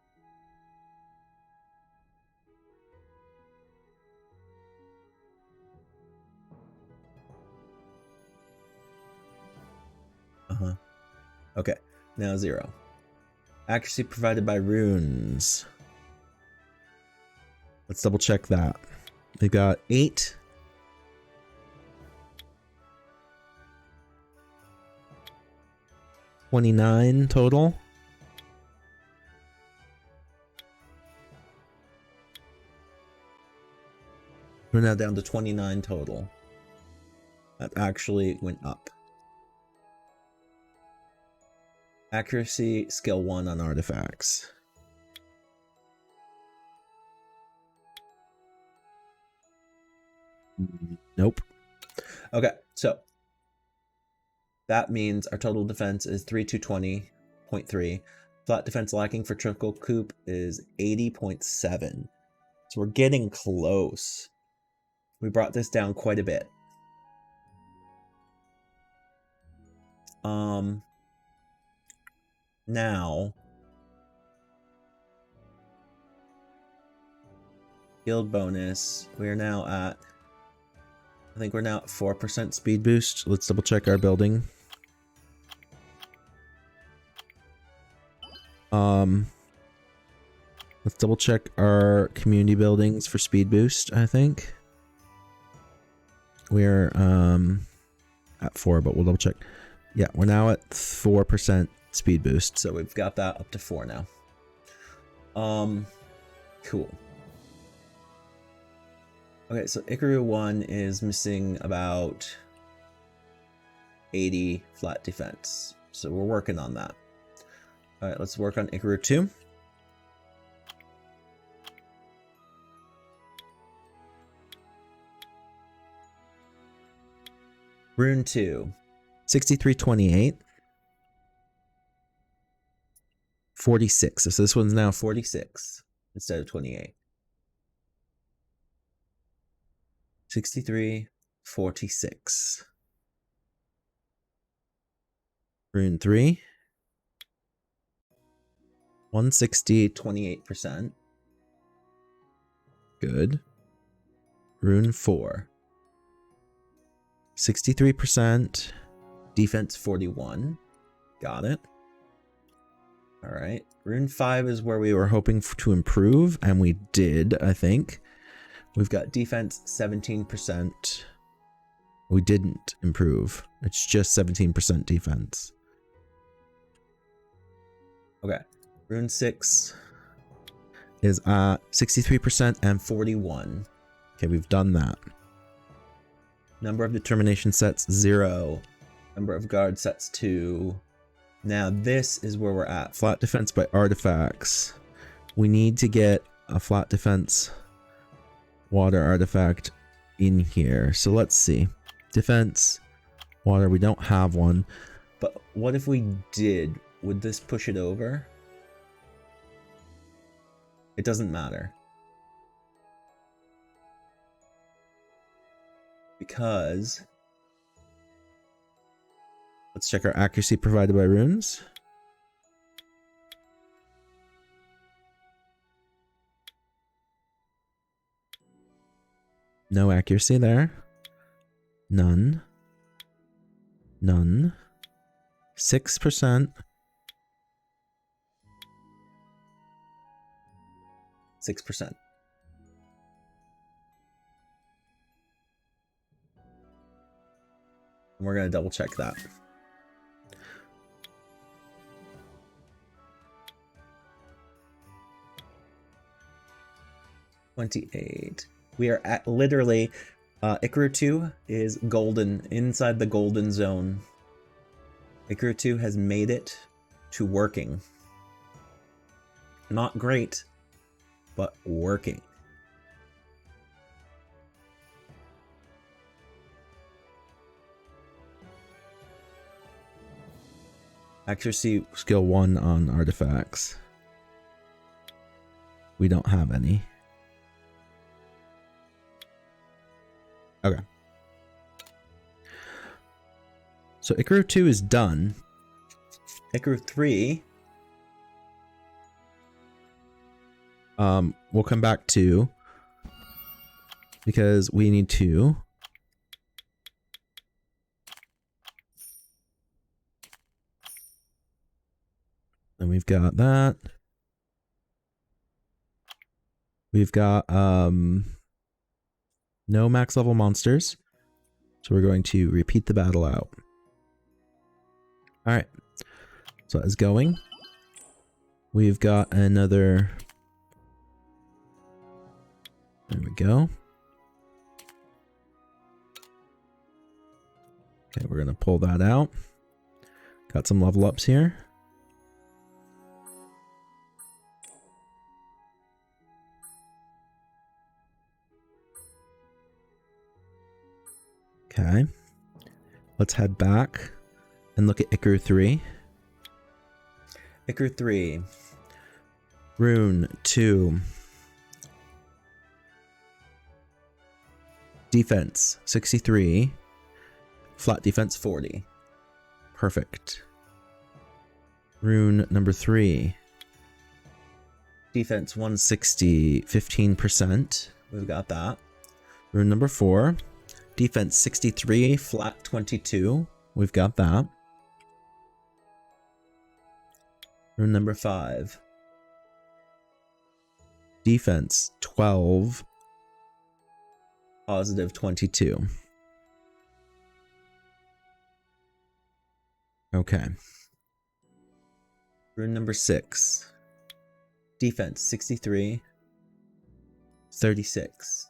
okay, now 0. Accuracy provided by runes. Let's double check that. They got 8. $29 total. We're now down to 29 total. That actually went up. Accuracy, skill 1 on artifacts. Nope. Okay, so that means our total defense is 3220.3. Flat defense lacking for Trickle Coop is 80.7. So we're getting close. We brought this down quite a bit. Now, guild bonus. We are now at, I think we're now at 4% speed boost. Let's double check our building. Let's double check our community buildings for speed boost, I think. We're at 4, but we'll double check. Yeah, we're now at 4% speed boost, so we've got that up to 4 now. Cool. Okay, so Ikaru 1 is missing about 80 flat defense, so we're working on that. All right, let's work on Ikaru 2. Rune 2, 6328. 46. So this one's now 46 instead of 28. 63, 46. Rune 3. 160, 28%. Good. Rune 4. 63%. Defense 41. Got it. All right. Rune 5 is where we were hoping to improve, and we did, I think. We've got defense 17%. We didn't improve. It's just 17% defense. Okay. Rune 6 is at 63% and 41. Okay, we've done that. Number of determination sets 0. Number of guard sets 2. Now this is where we're at. Flat defense by artifacts. We need to get a flat defense water artifact in here. So let's see. Defense, water, we don't have one. But what if we did? Would this push it over? It doesn't matter. Because let's check our accuracy provided by runes. No accuracy there. None. None. 6%. 6%. And we're going to double check that. $28. We are at literally, Ikaru 2 is golden, inside the golden zone. Ikaru 2 has made it to working. Not great, but working. Accuracy skill 1 on artifacts. We don't have any. Okay. So Ikaru 2 is done. Ikaru 3 we'll come back to, because we need to and we've got that. We've got no max level monsters, so we're going to repeat the battle out. All right, so that is going. We've got another. There we go. Okay, we're gonna pull that out. Got some level ups here. Okay. Let's head back and look at Ikaru 3. Ikaru 3. Rune 2. Defense 63. Flat defense 40. Perfect. Rune number 3. Defense 160, 15%. We've got that. Rune number 4. Defense 63, flat 22. We've got that. Rune number 5. Defense 12, positive 22. Okay. Rune number 6. Defense 63, 36.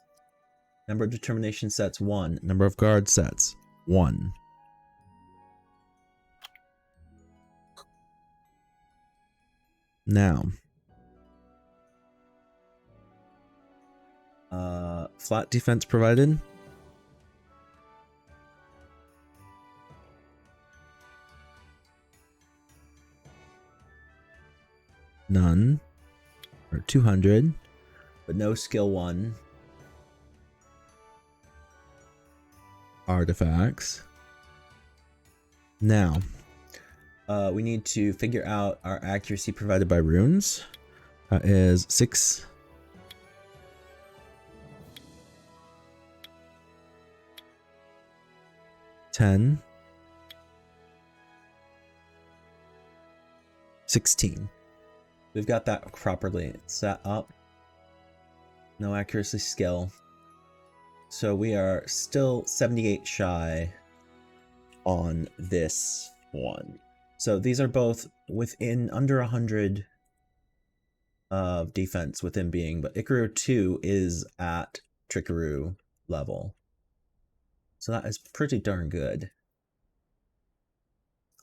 Number of determination sets 1. Number of guard sets 1. Now, flat defense provided. None. Or 200, but no skill 1. Artifacts. Now, we need to figure out our accuracy provided by runes. That is 6. 10. 16. We've got that properly set up. No accuracy skill. So we are still 78 shy on this one. So these are both within under 100 of defense within being, but Ikaru 2 is at Trickaroo level. So that is pretty darn good.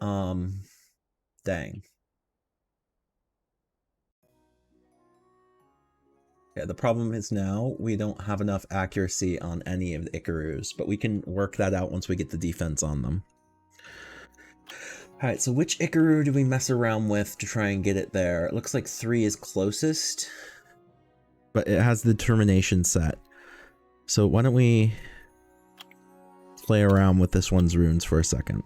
Dang. Yeah, the problem is now we don't have enough accuracy on any of the Ikarus, but we can work that out once we get the defense on them. Alright, so which Ikaru do we mess around with to try and get it there? It looks like 3 is closest, but it has the determination set. So why don't we play around with this one's runes for a second.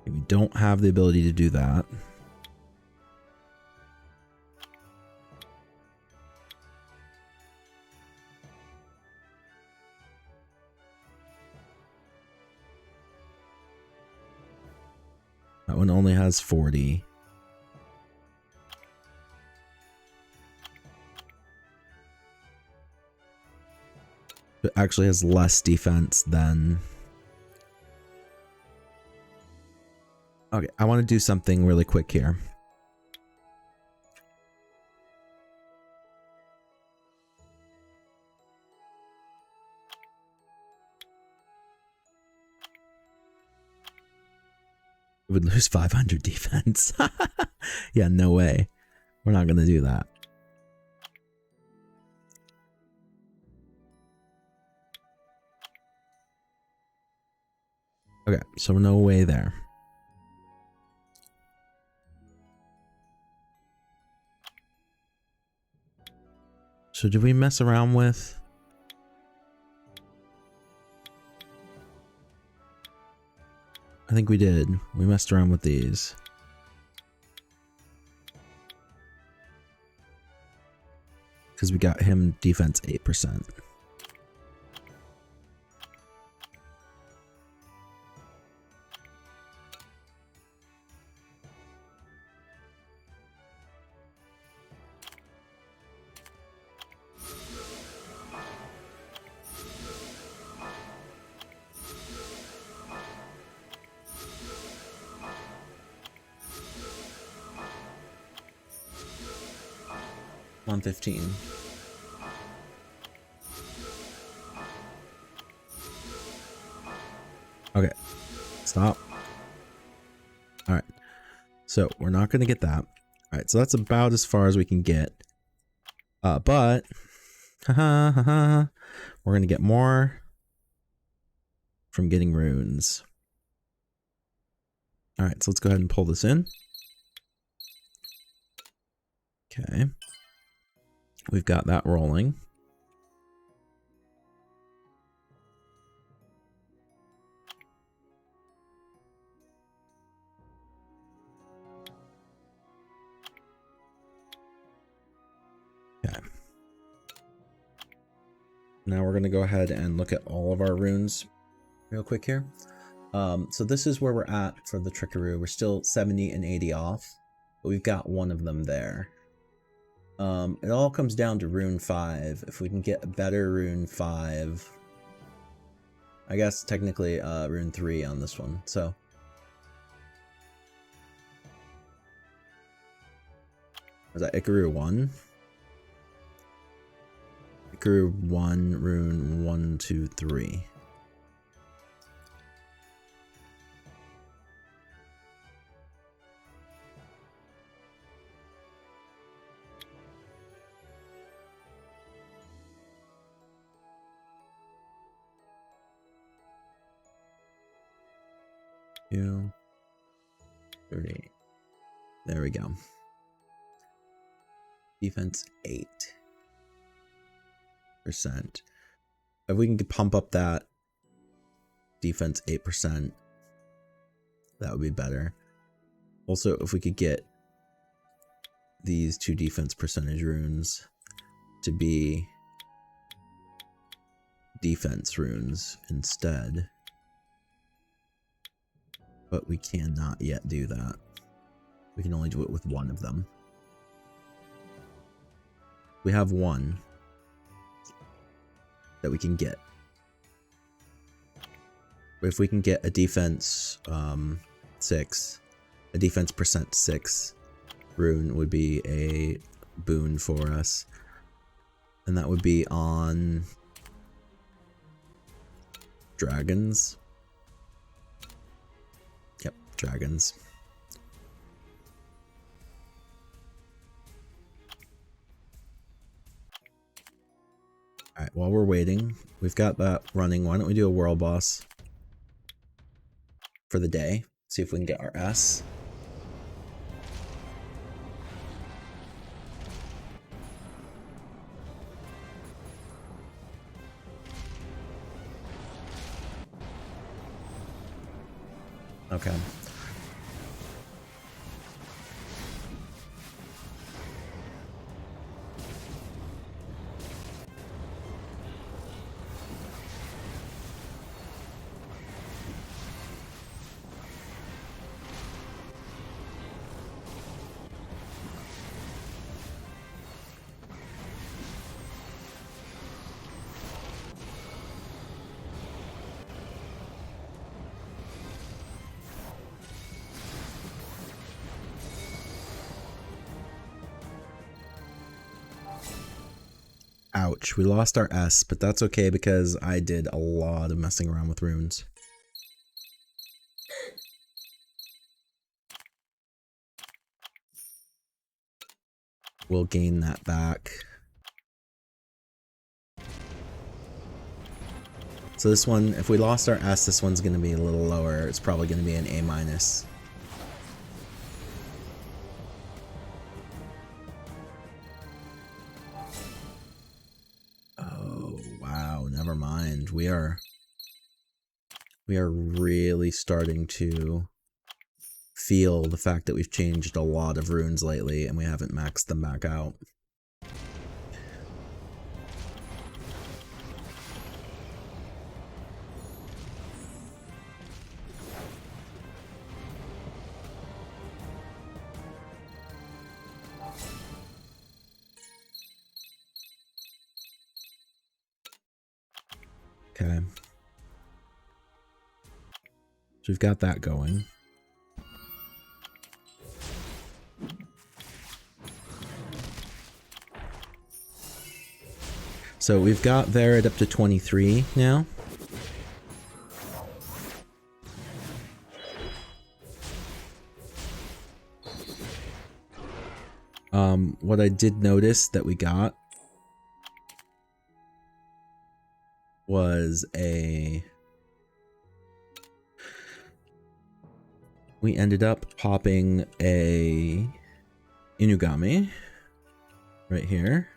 We don't have the ability to do that. That one only has 40. It actually has less defense than... Okay, I want to do something really quick here. We would lose 500 defense. Yeah, no way. We're not going to do that. Okay, so no way there. So did we mess around with... I think we did. We messed around with these. Because we got him defense 8%. $115. Okay, stop. All right, so we're not going to get that. Alright, so that's about as far as we can get. But we're gonna get more from getting runes. Alright, so let's go ahead and pull this in. Okay. We've got that rolling. Okay. Now we're going to go ahead and look at all of our runes real quick here. So this is where we're at for the Trickaroo. We're still 70 and 80 off, but we've got one of them there. It all comes down to rune 5. If we can get a better rune 5, I guess technically rune 3 on this one. So was that Ikaru 1? Ikaru 1, rune 1, 2, 3. Two, 30. There we go. Defense 8%. If we can pump up that defense 8%, that would be better. Also, if we could get these 2 defense percentage runes to be defense runes instead. But we cannot yet do that. We can only do it with one of them. We have one that we can get. If we can get a defense 6, a defense percent 6 rune would be a boon for us. And that would be on dragons. Yep, dragons. Alright, while we're waiting, we've got that running. Why don't we do a world boss for the day? See if we can get our S. Okay. Ouch, we lost our S, but that's okay because I did a lot of messing around with runes. We'll gain that back. So this one, if we lost our S, this one's going to be a little lower. It's probably going to be an A-. Never mind. We are really starting to feel the fact that we've changed a lot of runes lately and we haven't maxed them back out. Okay. So we've got that going. So we've got Verid up to 23 now. What I did notice that we got was we ended up popping a Inugami right here.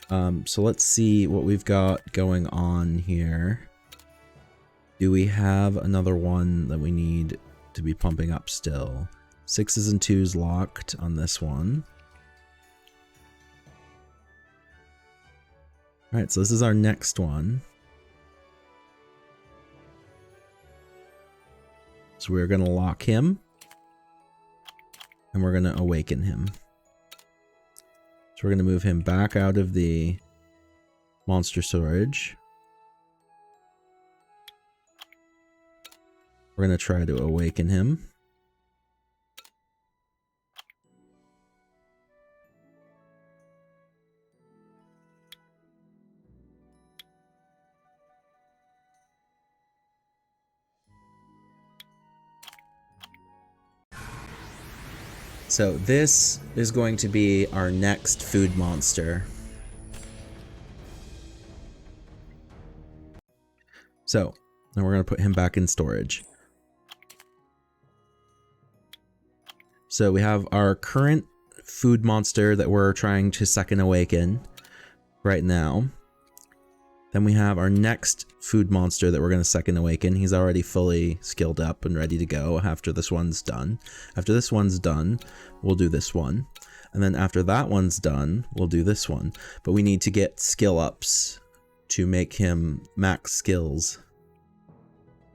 So let's see what we've got going on here. Do we have another one that we need to be pumping up still? 6s and 2s locked on this one. Alright, so this is our next one. So we're going to lock him. And we're going to awaken him. So we're going to move him back out of the monster storage. We're going to try to awaken him. So this is going to be our next food monster. So, now we're going to put him back in storage. So we have our current food monster that we're trying to second awaken right now. Then we have our next food monster that we're going to second awaken. He's already fully skilled up and ready to go after this one's done. After this one's done, we'll do this one. And then after that one's done, we'll do this one. But we need to get skill ups to make him max skills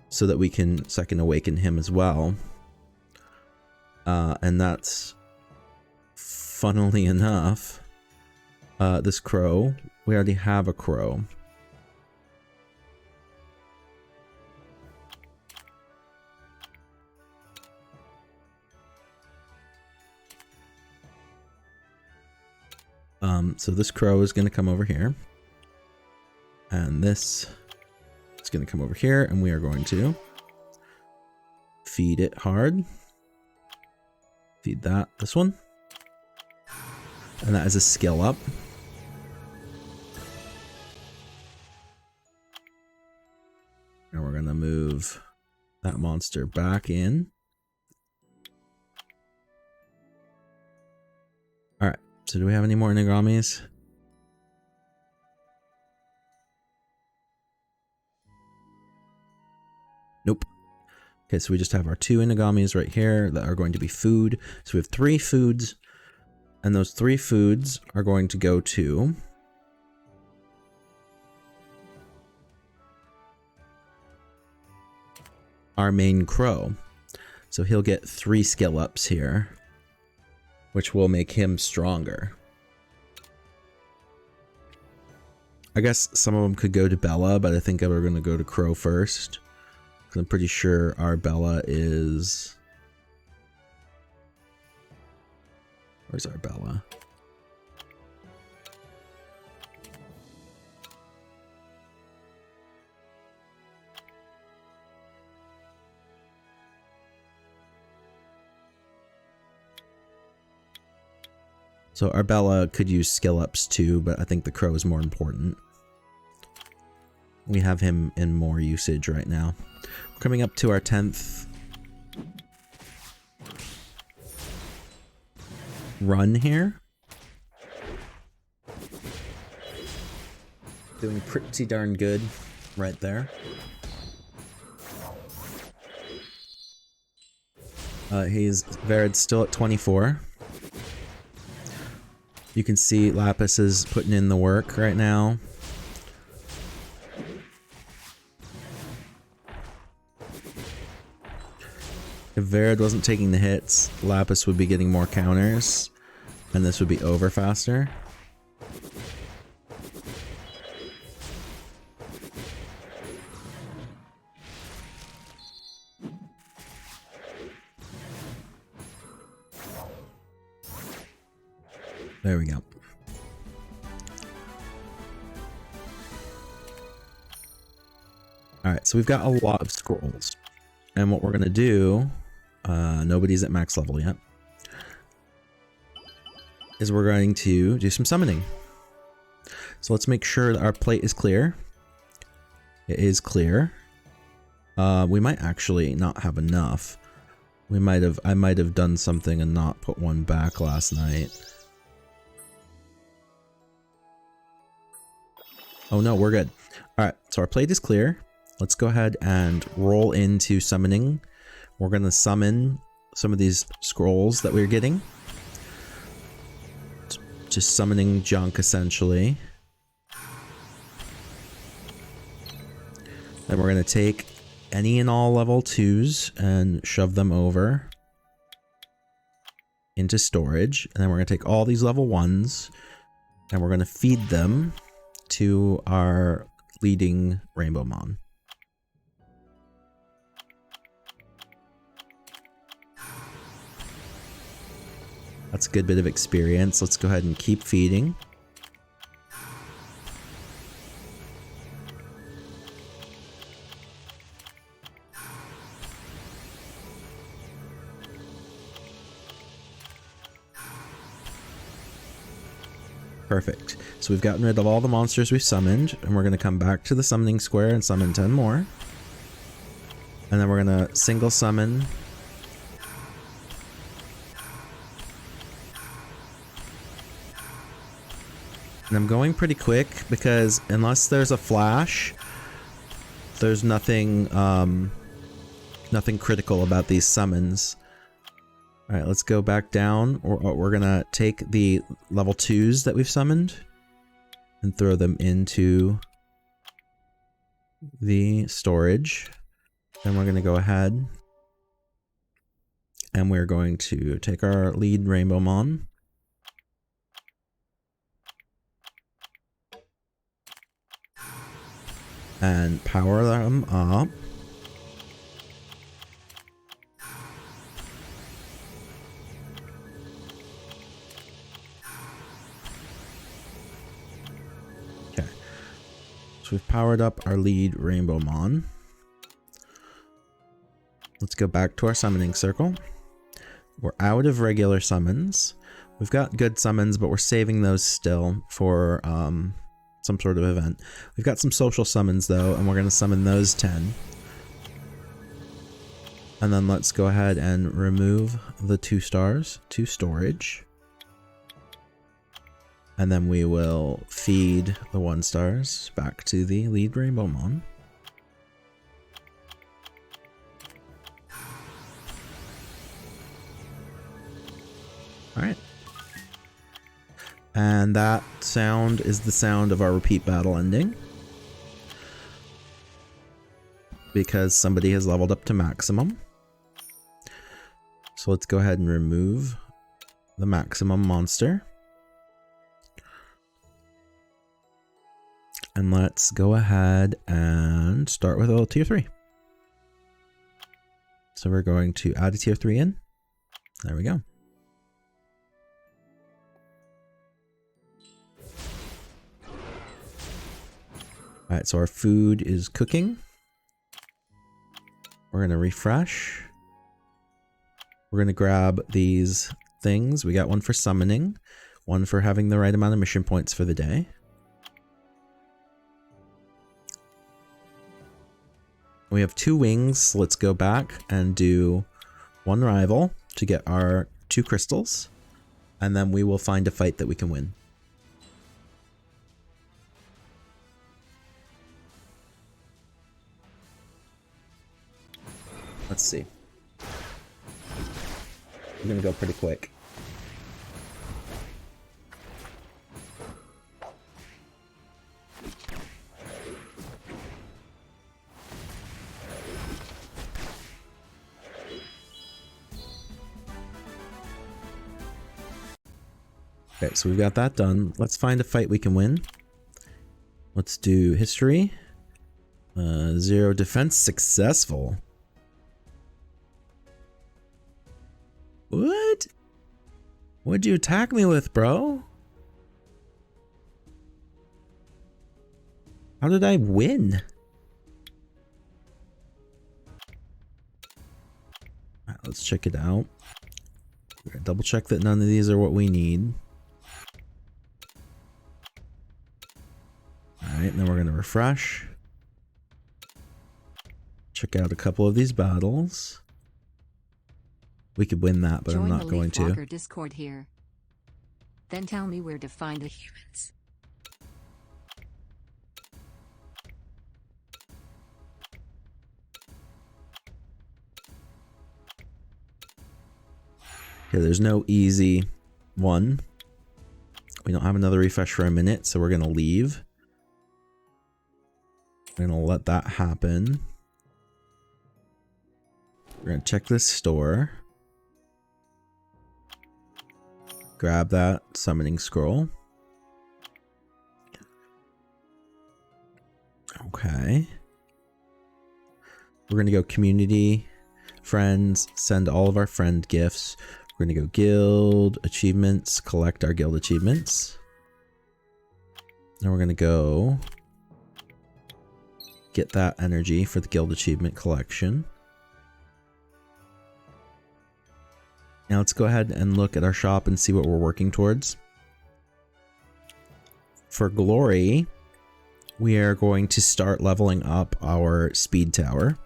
so that we can second awaken him as well. And that's, funnily enough, this crow. We already have a crow. So this crow is going to come over here. And this is going to come over here, and we are going to feed it hard. Feed that, this one. And that is a skill up. And we're going to move that monster back in. Alright, so do we have any more Inigamis? Nope. Okay, so we just have our 2 Inigamis right here that are going to be food. So we have 3 foods, and those 3 foods are going to go to our main crow. So he'll get 3 skill ups here, which will make him stronger. I guess some of them could go to Bella, but I think we're going to go to Crow first. I'm pretty sure our Bella is... Where's our Bella? So our Bella could use skill ups too, but I think the Crow is more important. We have him in more usage right now. We're coming up to our 10th run here. Doing pretty darn good right there. Verid's still at 24. You can see Lapis is putting in the work right now. If Verid wasn't taking the hits, Lapis would be getting more counters, and this would be over faster. There we go. Alright, so we've got a lot of scrolls. And what we're going to do... nobody's at max level yet. is we're going to do some summoning. So let's make sure that our plate is clear. It is clear. We might actually not have enough. I might have done something and not put one back last night. Oh no, we're good. Alright, so our plate is clear. Let's go ahead and roll into summoning. We're going to summon some of these scrolls that we're getting. Just summoning junk, essentially. Then we're going to take any and all level 2s and shove them over into storage. And then we're going to take all these level 1s and we're going to feed them to our leading Rainbow Mon. That's a good bit of experience. Let's go ahead and keep feeding. Perfect. So we've gotten rid of all the monsters we've summoned, and we're going to come back to the summoning square and summon 10 more. And then we're going to single summon and I'm going pretty quick because unless there's a flash, there's nothing nothing critical about these summons. All right, let's go back down. We're gonna take the level 2s that we've summoned and throw them into the storage. Then we're gonna go ahead and we're going to take our lead Rainbow Mon. And power them up. Okay. So we've powered up our lead Rainbow Mon. Let's go back to our summoning circle. We're out of regular summons. We've got good summons, but we're saving those still for some sort of event. We've got some social summons though, and we're going to summon those 10. And then let's go ahead and remove the 2 stars to storage. And then we will feed the 1 stars back to the lead Rainbow Mon. Alright. And that sound is the sound of our repeat battle ending. Because somebody has leveled up to maximum. So let's go ahead and remove the maximum monster. And let's go ahead and start with a tier 3. So we're going to add a tier 3 in. There we go. Alright, so our food is cooking. We're going to refresh. We're going to grab these things. We got one for summoning, one for having the right amount of mission points for the day. We have 2 wings, so let's go back and do 1 rival to get our 2 crystals, and then we will find a fight that we can win. Let's see. I'm gonna go pretty quick. Okay, so we've got that done. Let's find a fight we can win. Let's do history. 0 defense successful. What? What'd you attack me with, bro? How did I win? Alright, let's check it out. Double check that none of these are what we need. Alright, and then we're going to refresh. Check out a couple of these battles. We could win that, but Join I'm not going to. Walker Discord here. Then tell me where to find the humans. Okay, there's no easy one. We don't have another refresh for a minute, so we're going to leave. We're going to let that happen. We're going to check this store. Grab that summoning scroll. Okay. We're going to go community, friends, send all of our friend gifts. We're going to go guild achievements, collect our guild achievements. Then we're going to go get that energy for the guild achievement collection. Now let's go ahead and look at our shop and see what we're working towards. For glory, we are going to start leveling up our speed tower.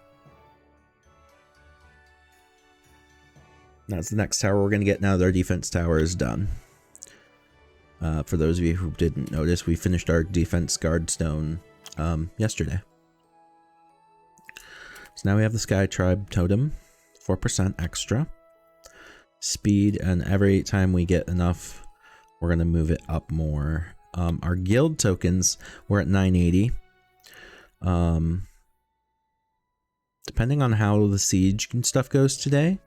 That's the next tower we're going to get now that our defense tower is done. For those of you who didn't notice, we finished our defense guard stone yesterday. So now we have the Sky Tribe totem, 4% extra. Speed, and every time we get enough, we're going to move it up more. Our guild tokens, we're at 980. Depending on how the siege and stuff goes today,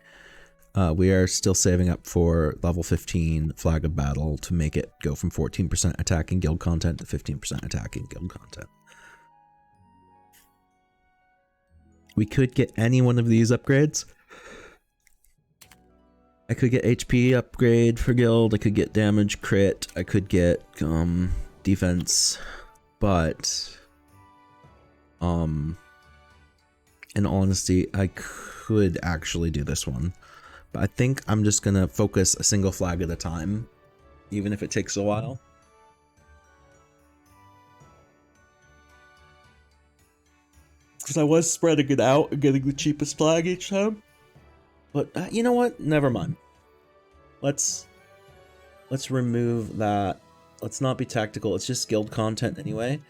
we are still saving up for level 15 flag of battle to make it go from 14% attacking guild content to 15% attacking guild content. We could get any one of these upgrades. I could get HP upgrade for guild, I could get damage crit, I could get defense, but in honesty, I could actually do this one. But I think I'm just gonna focus a single flag at a time, even if it takes a while. Because I was spreading it out and getting the cheapest flag each time. But you know what? Never mind. Let's remove that. Let's not be tactical. It's just guild content anyway.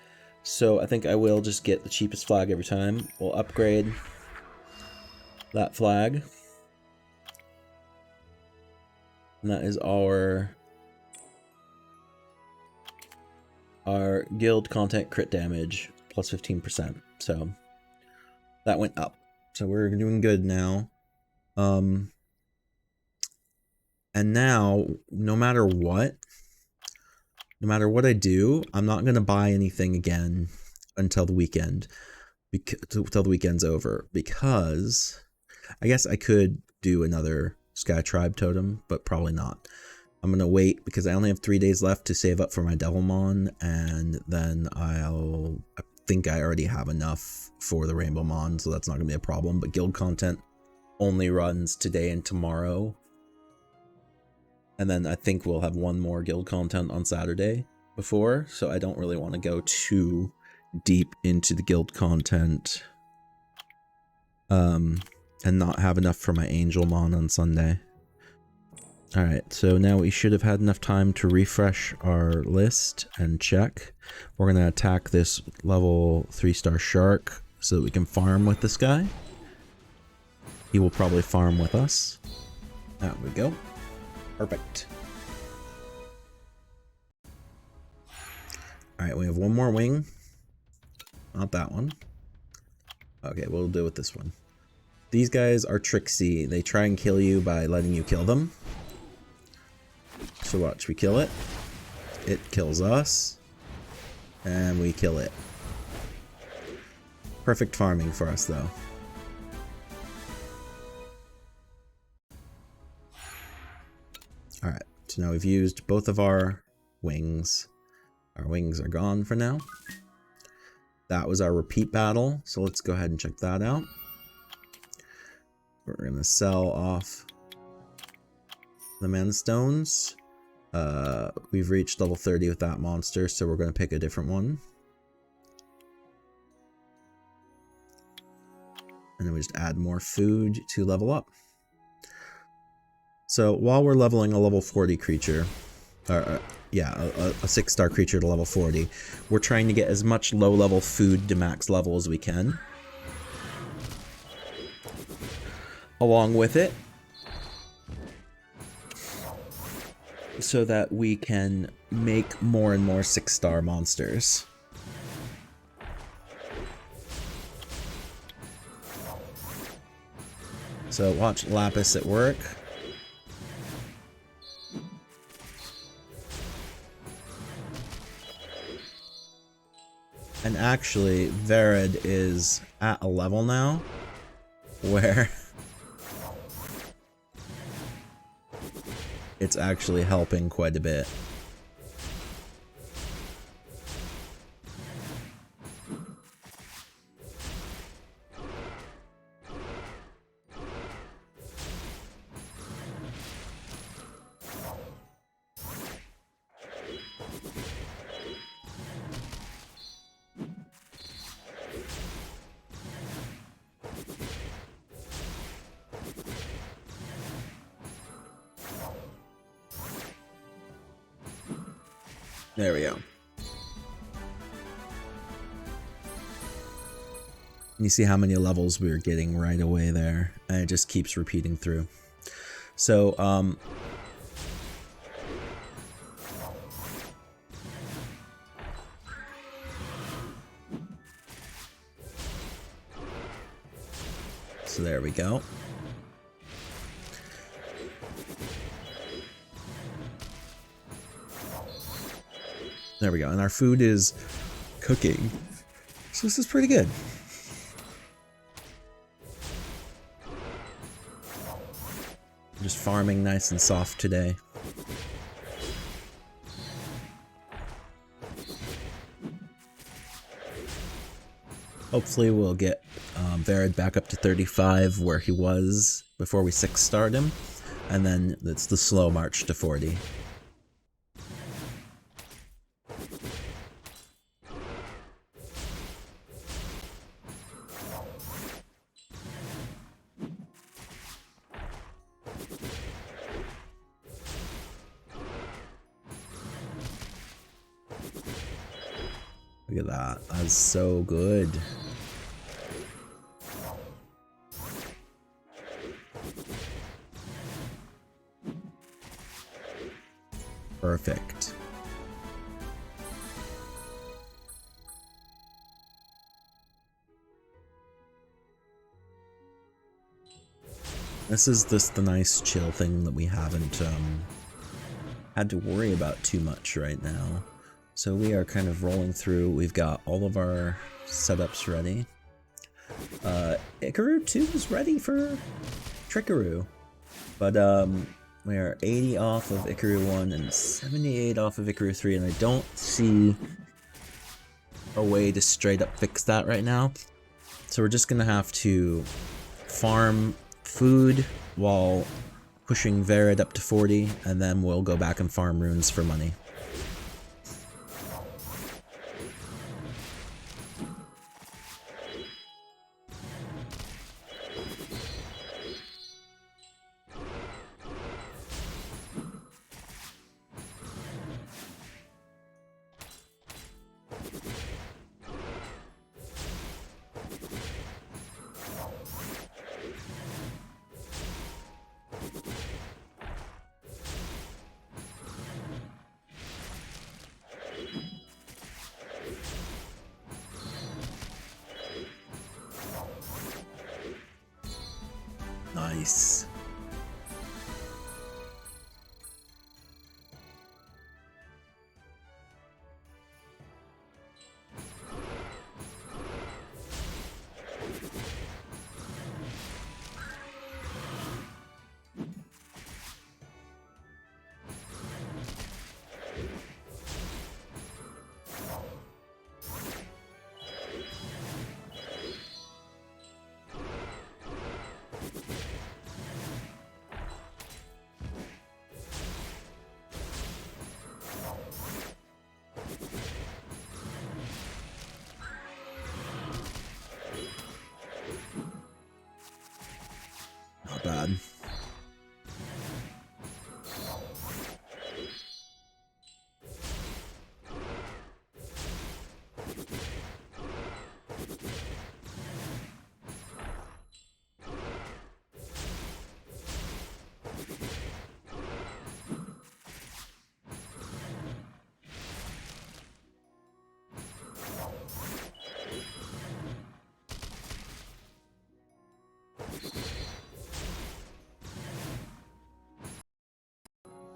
So I think I will just get the cheapest flag every time. We'll upgrade that flag. And that is our guild content crit damage plus 15%. So that went up. So we're doing good now. And now, no matter what I do, I'm not going to buy anything again until the weekend, until the weekend's over, because I guess I could do another Sky Tribe totem, but probably not. I'm going to wait because I only have 3 days left to save up for my Devilmon, and then I think I already have enough for the Rainbow Mon, so that's not going to be a problem, but guild content only runs today and tomorrow. And then I think we'll have one more guild content on Saturday before, so I don't really want to go too deep into the guild content and not have enough for my Angelmon on Sunday. Alright, so now we should have had enough time to refresh our list and check. We're going to attack this level 3-star shark so that we can farm with this guy. He will probably farm with us. There we go. Perfect. Alright, we have one more wing. Not that one. Okay, we'll deal with this one. These guys are tricksy. They try and kill you by letting you kill them. So watch, we kill it. It kills us. And we kill it. Perfect farming for us, though. Alright, so now we've used both of our wings. Our wings are gone for now. That was our repeat battle, so let's go ahead and check that out. We're going to sell off the mana stones. We've reached level 30 with that monster, so we're going to pick a different one. And then we just add more food to level up. So while we're leveling a level 40 creature, a 6-star creature to level 40, we're trying to get as much low-level food to max level as we can. Along with it, so that we can make more and more 6-star monsters. So watch Lapis at work. And actually, Verid is at a level now where it's actually helping quite a bit. There we go. You see how many levels we were getting right away there, and it just keeps repeating through. So, so there we go. There we go, and our food is cooking. So this is pretty good. Just farming nice and soft today. Hopefully we'll get Verid back up to 35 where he was before we 6-starred him, and then it's the slow march to 40. Look at that. That's so good. Perfect. This is just the nice chill thing that we haven't had to worry about too much right now. So we are kind of rolling through. We've got all of our setups ready. Ikaru 2 is ready for Trickaroo. But we are 80 off of Ikaru 1 and 78 off of Ikaru 3, and I don't see a way to straight up fix that right now. So we're just gonna have to farm food while pushing Verid up to 40, and then we'll go back and farm runes for money. Nice.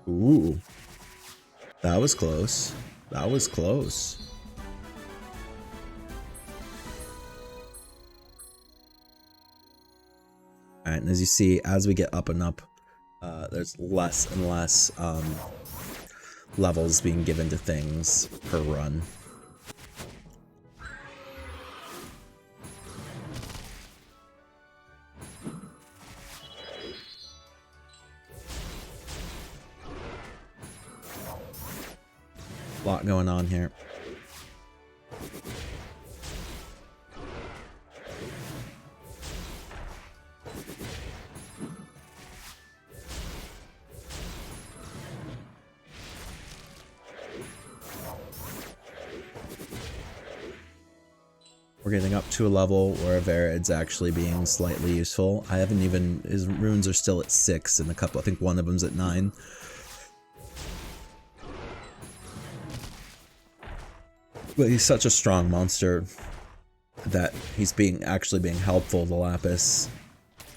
Ooh. That was close. That was close. Alright, and as you see, as we get up and up, there's less and less levels being given to things per run. A lot going on here. We're getting up to a level where Verid's actually being slightly useful. I haven't even, his runes are still at 6 and a couple, I think one of them's at 9. But he's such a strong monster that he's actually being helpful to Lapis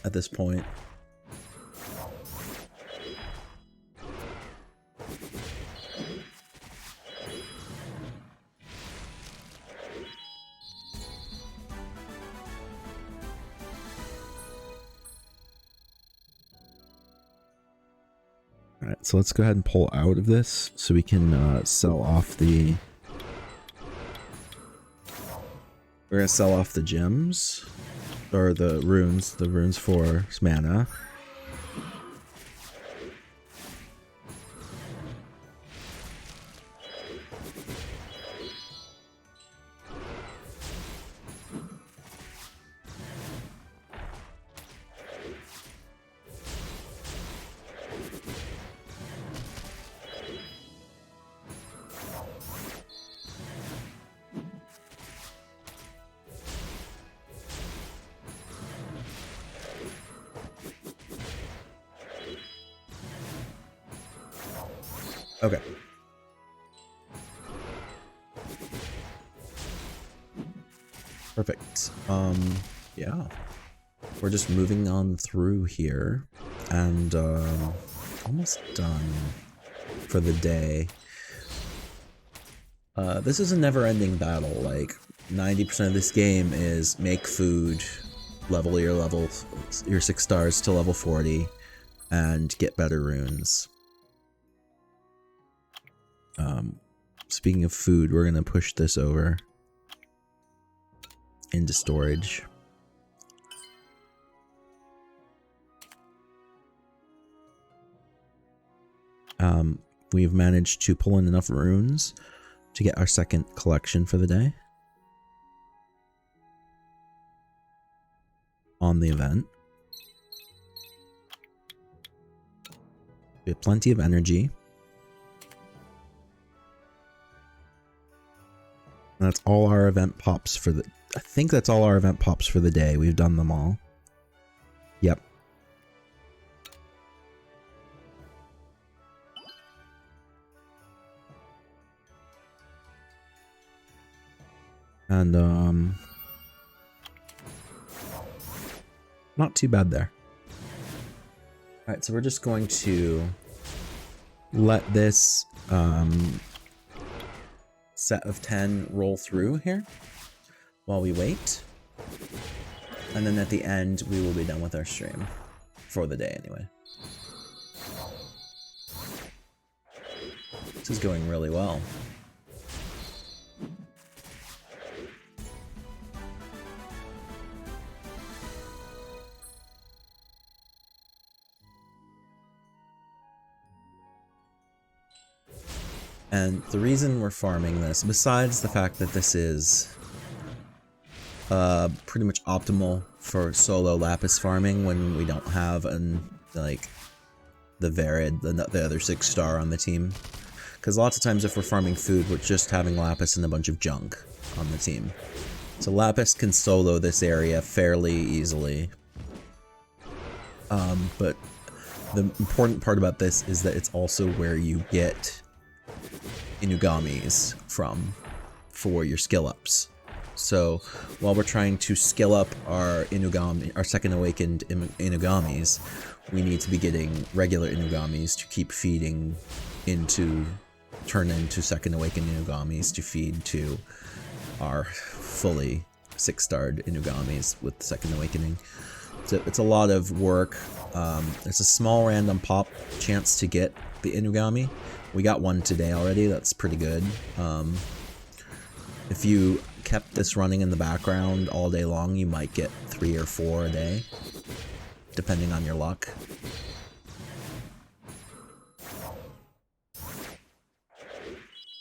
at this point. Alright, so let's go ahead and pull out of this so we can sell off the... We're gonna sell off the gems, or the runes for mana. Okay. Perfect. Yeah. We're just moving on through here and almost done for the day. This is a never-ending battle. Like 90% of this game is make food, level your 6 stars to level 40 and get better runes. Speaking of food, we're gonna push this over into storage. We've managed to pull in enough runes to get our second collection for the day on the event. We have plenty of energy. And that's all our event pops for the... I think that's all our event pops for the day. We've done them all. Yep. And, not too bad there. Alright, so we're just going to let this, set of 10 roll through here while we wait, and then at the end we will be done with our stream for the day anyway. This is going really well. And the reason we're farming this, besides the fact that this is pretty much optimal for solo Lapis farming when we don't have like the Verid, the other 6 star on the team. Because lots of times if we're farming food, we're just having Lapis and a bunch of junk on the team. So Lapis can solo this area fairly easily. But the important part about this is that it's also where you get Inugamis from for your skill ups. So while we're trying to skill up our Inugami, our second awakened Inugamis, we need to be getting regular Inugamis to keep feeding into, turn into second awakened Inugamis to feed to our fully 6-starred Inugamis with second awakening. So it's a lot of work. It's a small random pop chance to get the Inugami. We got one today already, that's pretty good. If you kept this running in the background all day long, you might get 3 or 4 a day, depending on your luck.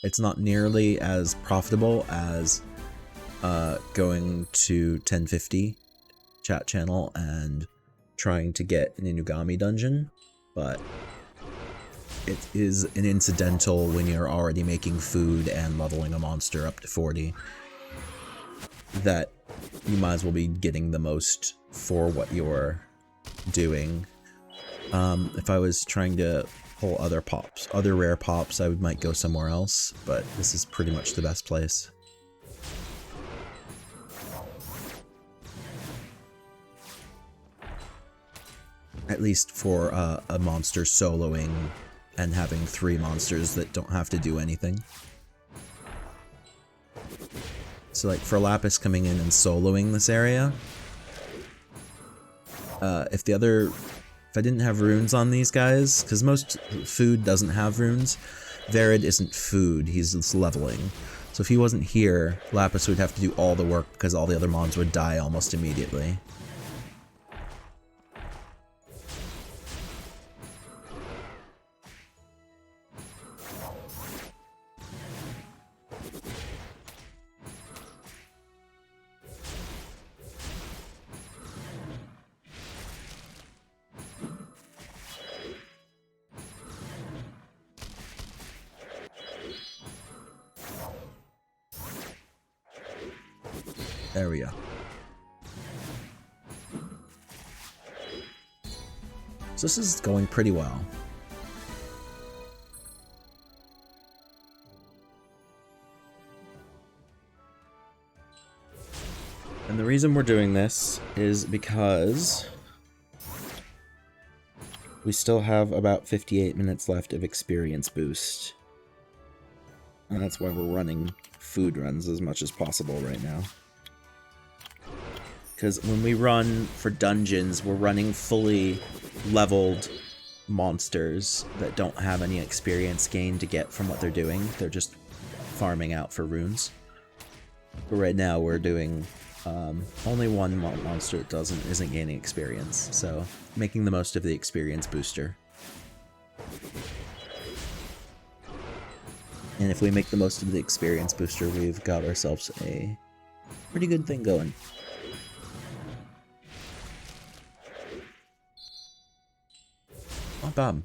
It's not nearly as profitable as going to 1050 chat channel and trying to get an Inugami dungeon, but it is an incidental when you're already making food and leveling a monster up to 40 that you might as well be getting the most for what you're doing. If I was trying to pull other pops, other rare pops, I might go somewhere else, but this is pretty much the best place. At least for a monster soloing and having 3 monsters that don't have to do anything. So like for Lapis coming in and soloing this area, if I didn't have runes on these guys, because most food doesn't have runes, Verid isn't food, he's just leveling. So if he wasn't here, Lapis would have to do all the work because all the other mons would die almost immediately. There we go. So this is going pretty well. And the reason we're doing this is because we still have about 58 minutes left of experience boost. And that's why we're running food runs as much as possible right now. Because when we run for dungeons, we're running fully leveled monsters that don't have any experience gain to get from what they're doing. They're just farming out for runes. But right now we're doing only one monster that isn't gaining experience, so making the most of the experience booster. And if we make the most of the experience booster, we've got ourselves a pretty good thing going. Not bad.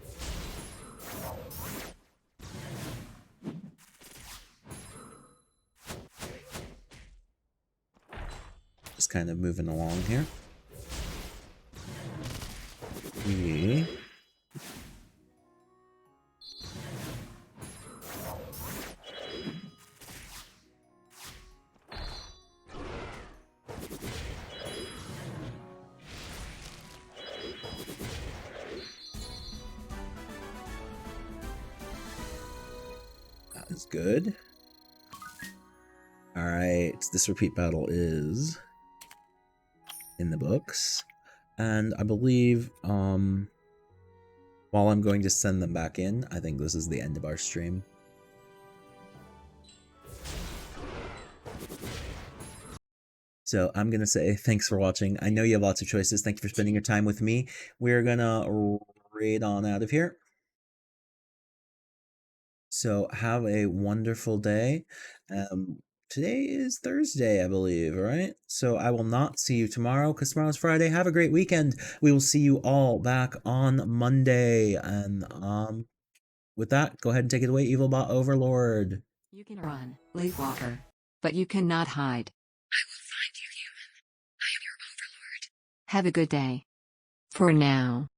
Just kind of moving along here. Yeah. That is good. Alright, this repeat battle is in the books. And I believe, while I'm going to send them back in, I think this is the end of our stream. So I'm going to say thanks for watching. I know you have lots of choices. Thank you for spending your time with me. We're going to raid on out of here. So have a wonderful day. Today is Thursday, I believe, right? So I will not see you tomorrow because tomorrow's Friday. Have a great weekend. We will see you all back on Monday. And with that, go ahead and take it away, Evilbot Overlord. You can run, Leaf Walker, but you cannot hide. I will find you, human. I am your overlord. Have a good day. For now.